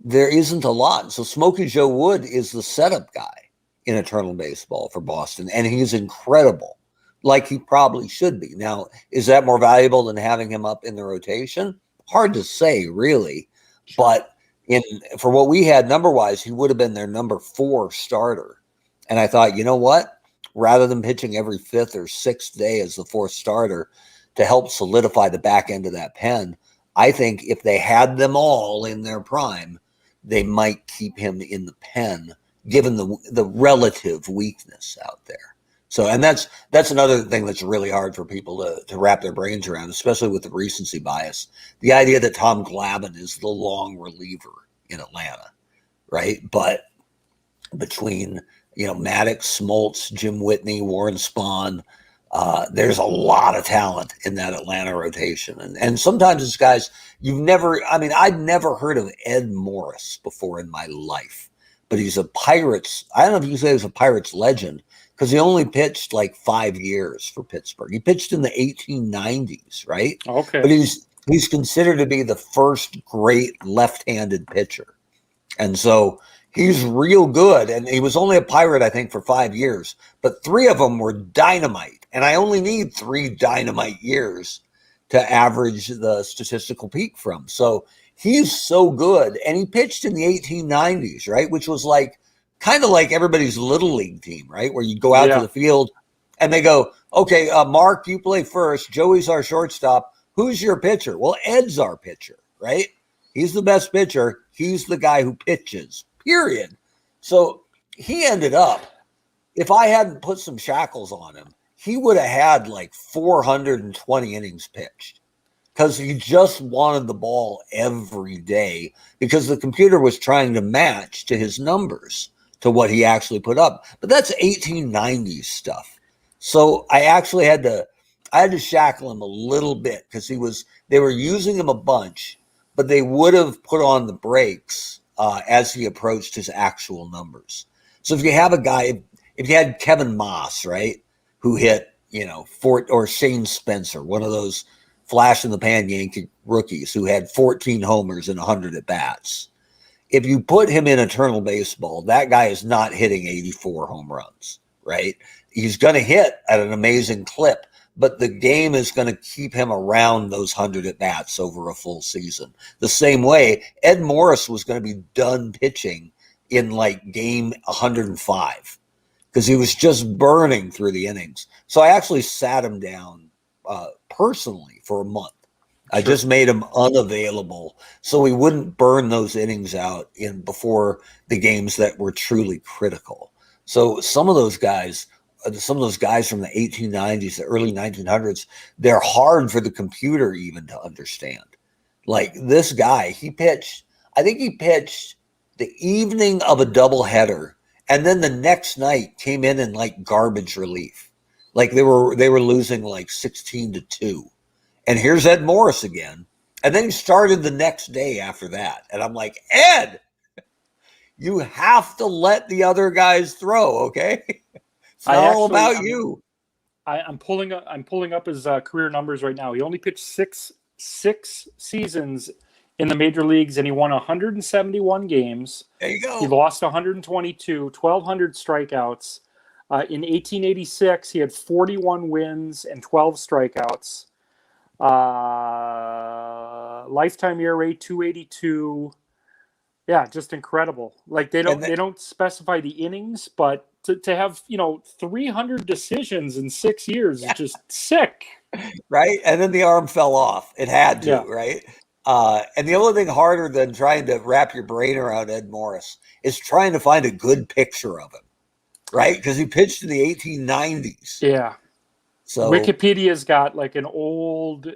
there isn't a lot. So Smokey Joe Wood is the setup guy in Eternal Baseball for Boston, and he's incredible, like he probably should be. Now, is that more valuable than having him up in the rotation? Hard to say, really. But for what we had number-wise, he would have been their number 4 starter. And I thought, you know what? Rather than pitching every 5th or 6th day as the 4th starter to help solidify the back end of that pen, I think if they had them all in their prime, they might keep him in the pen, given the relative weakness out there. So, and that's another thing that's really hard for people to wrap their brains around, especially with the recency bias. The idea that Tom Glavine is the long reliever in Atlanta, right? But between Maddox, Smoltz, Jim Whitney, Warren Spahn, there's a lot of talent in that Atlanta rotation. And sometimes it's guys I'd never heard of Ed Morris before in my life, but he's a Pirates. I don't know if you can say he was a Pirates legend, because he only pitched like 5 years for Pittsburgh. He pitched in the 1890s, right? Okay. But he's considered to be the first great left-handed pitcher. And so he's real good. And he was only a Pirate, I think, for 5 years. But 3 of them were dynamite. And I only need 3 dynamite years to average the statistical peak from. So he's so good. And he pitched in the 1890s, right? Which was kind of like everybody's little league team, right? Where you go out to the field and they go, okay, Mark, you play first. Joey's our shortstop. Who's your pitcher? Well, Ed's our pitcher, right? He's the best pitcher. He's the guy who pitches, period. So he ended up, if I hadn't put some shackles on him, he would have had like 420 innings pitched, because he just wanted the ball every day, because the computer was trying to match to his numbers, to what he actually put up. But that's 1890s stuff. So I actually had to shackle him a little bit, because they were using him a bunch, but they would have put on the brakes as he approached his actual numbers. So if you have a guy, if you had Kevin Moss, right, who hit, or Shane Spencer, one of those flash in the pan Yankee rookies who had 14 homers and 100 at bats. if you put him in eternal baseball, that guy is not hitting 84 home runs, right? He's going to hit at an amazing clip, but the game is going to keep him around those 100 at bats over a full season. The same way Ed Morris was going to be done pitching in like game 105 because he was just burning through the innings. So I actually sat him down personally for a month. I just made him unavailable so he wouldn't burn those innings out in before the games that were truly critical. So some of those guys from the 1890s, the early 1900s, they're hard for the computer even to understand. Like this guy, I think he pitched the evening of a doubleheader, and then the next night came in like garbage relief. Like they were losing like 16-2. And here's Ed Morris again. And then he started the next day after that. And I'm like, Ed, you have to let the other guys throw, okay? It's not all about you. I'm pulling up his career numbers right now. He only pitched six seasons in the major leagues, and he won 171 games. There you go. He lost 122, 1,200 strikeouts. In 1886, he had 41 wins and 12 strikeouts. Lifetime ERA 282. Yeah, just incredible. Like they don't specify the innings, but to have 300 decisions in 6 years is just sick. Right? And then the arm fell off. It had to, right? And the only thing harder than trying to wrap your brain around Ed Morris is trying to find a good picture of him, right? Because he pitched in the 1890s. Yeah. So Wikipedia's got like an old,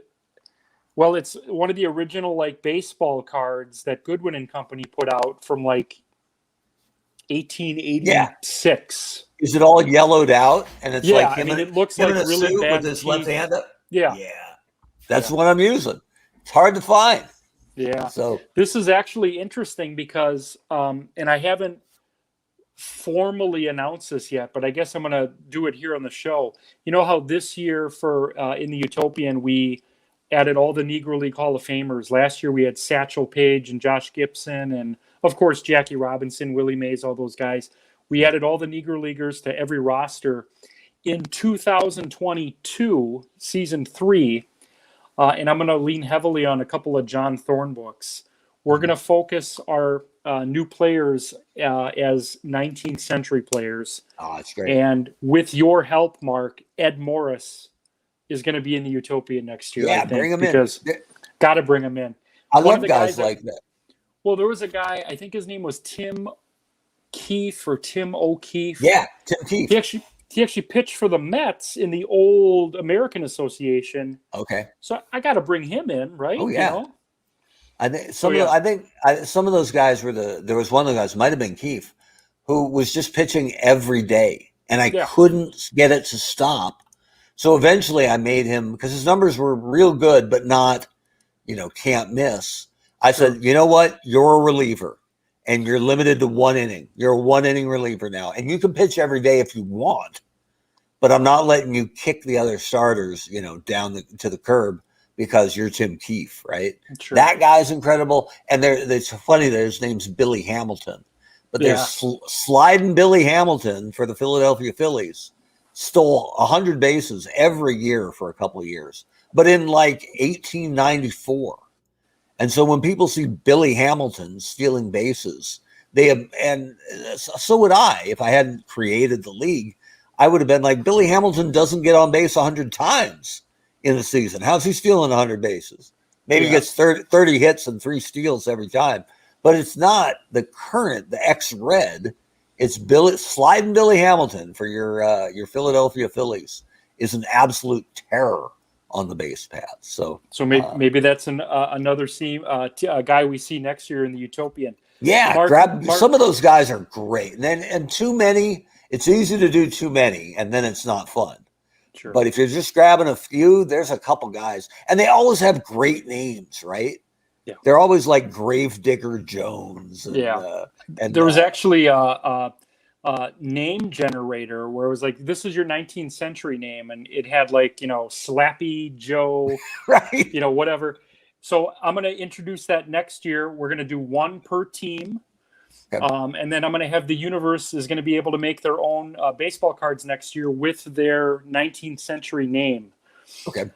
well, it's one of the original like baseball cards that Goodwin and Company put out from like 1886. Is it all yellowed out? And it's like him, it looks like really bad with his left hand up. Yeah. That's what I'm using. It's hard to find. Yeah. So this is actually interesting because, and I haven't formally announced this yet, but I guess I'm going to do it here on the show. You know how this year for in the Utopian we added all the Negro League Hall of Famers. Last year we had Satchel Paige and Josh Gibson and of course Jackie Robinson, Willie Mays, all those guys. We added all the Negro Leaguers to every roster. In 2022, season 3, and I'm going to lean heavily on a couple of John Thorne books. We're going to focus our new players as 19th century players. Oh, that's great. And with your help, Mark, Ed Morris is going to be in the Utopia next year. Yeah, I think, bring him because in. Got to bring him in. I love guys like that. Well, there was a guy, I think his name was Tim Keefe or Tim O'Keefe. Yeah, Tim Keefe. He actually pitched for the Mets in the old American Association. Okay. So I got to bring him in, right? Oh, yeah. I think some of those guys there was one of the guys, might have been Keefe, who was just pitching every day, and I couldn't get it to stop. So eventually I made him, because his numbers were real good, but not, can't miss. I said, you know what? You're a reliever, and you're limited to 1 inning. You're a 1 inning reliever now, and you can pitch every day if you want, but I'm not letting you kick the other starters, down to the curb because you're Tim Keefe, right? Sure. That guy's incredible, and it's funny that his name's Billy Hamilton, but there's sliding Billy Hamilton for the Philadelphia Phillies. Stole 100 bases every year for a couple of years, but in like 1894. And so when people see Billy Hamilton stealing bases, and so would I, if I hadn't created the league, I would have been like, Billy Hamilton doesn't get on base 100 times in a season. How's he stealing 100 bases? Maybe he gets 30 hits and 3 steals every time, but it's not the ex-Red. It's sliding Billy Hamilton for your Philadelphia Phillies is an absolute terror on the base path. So maybe that's another guy we see next year in the Utopian. Yeah, Mark, some of those guys are great, and too many. It's easy to do too many, and then it's not fun. Sure. But if you're just grabbing a few, there's a couple guys, and they always have great names, right? Yeah, they're always like Gravedigger Jones. And, and there was actually a name generator where it was like, this is your 19th century name, and it had like Slappy Joe, right? Whatever. So I'm going to introduce that next year. We're going to do one per team. Okay. And then I'm going to have the universe is going to be able to make their own baseball cards next year with their 19th century name. Okay.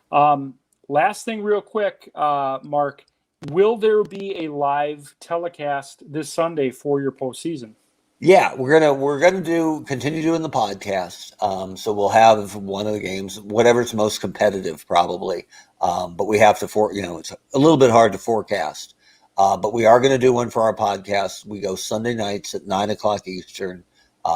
Last thing real quick, Mark, will there be a live telecast this Sunday for your postseason? Yeah, we're gonna continue doing the podcast. So we'll have one of the games, whatever's most competitive, probably. But we have to it's a little bit hard to forecast. But we are going to do one for our podcast. We go Sunday nights at 9 o'clock Eastern,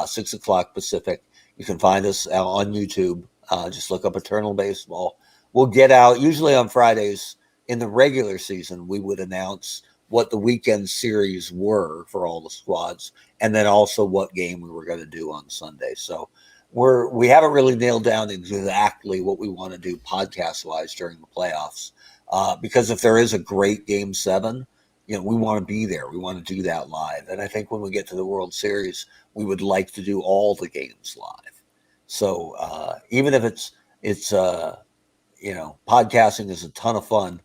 6 o'clock Pacific. You can find us on YouTube. Just look up Eternal Baseball. We'll get out usually on Fridays in the regular season. We would announce what the weekend series were for all the squads, and then also what game we were going to do on Sunday. So we haven't really nailed down exactly what we want to do podcast wise during the playoffs, because if there is a great Game 7, we want to be there. We want to do that live, and I think when we get to the World Series, we would like to do all the games live. So even if it's podcasting is a ton of fun.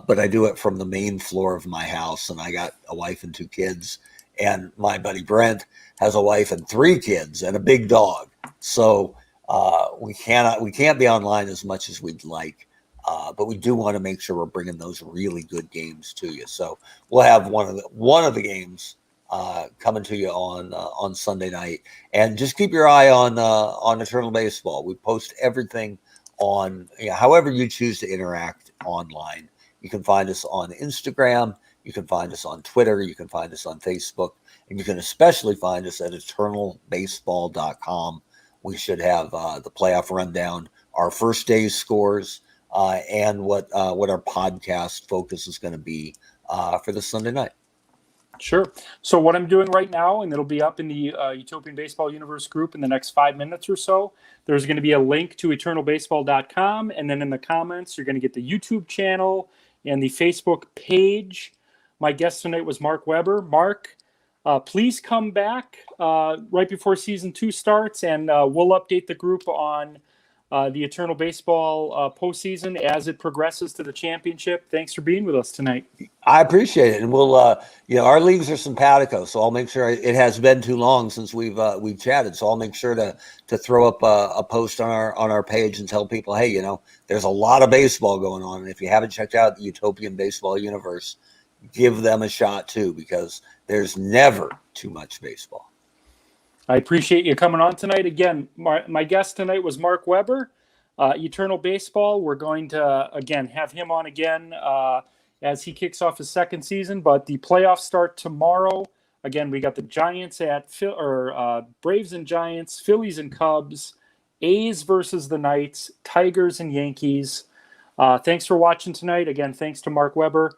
But I do it from the main floor of my house, and I got a wife and 2 kids, and my buddy Brent has a wife and 3 kids and a big dog. So we can't be online as much as we'd like, but we do want to make sure we're bringing those really good games to you. So we'll have one of the games coming to you on Sunday night, and just keep your eye on Eternal Baseball. We post everything on however you choose to interact online. You can find us on Instagram. You can find us on Twitter. You can find us on Facebook. And you can especially find us at eternalbaseball.com. We should have the playoff rundown, our first day's scores, and what our podcast focus is going to be for the Sunday night. Sure. So what I'm doing right now, and it'll be up in the Utopian Baseball Universe group in the next 5 minutes or so, there's going to be a link to eternalbaseball.com. And then in the comments, you're going to get the YouTube channel and the Facebook page. My guest tonight was Mark Weber. Mark, please come back right before season 2 starts, and we'll update the group on the Eternal Baseball postseason as it progresses to the championship. Thanks for being with us tonight. I appreciate it, and we'll our leagues are simpatico, so I'll make sure. It has been too long since we've chatted, so I'll make sure to throw up a post on our page and tell people, hey, there's a lot of baseball going on, and if you haven't checked out the Utopian Baseball Universe, give them a shot too, because there's never too much baseball. I appreciate you coming on tonight. Again, my guest tonight was Mark Weber, Eternal Baseball. We're going to, again, have him on again as he kicks off his second season. But the playoffs start tomorrow. Again, we got the Giants Braves and Giants, Phillies and Cubs, A's versus the Knights, Tigers and Yankees. Thanks for watching tonight. Again, thanks to Mark Weber.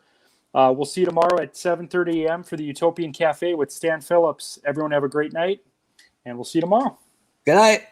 We'll see you tomorrow at 7:30 a.m. for the Utopian Cafe with Stan Phillips. Everyone have a great night. And we'll see you tomorrow. Good night.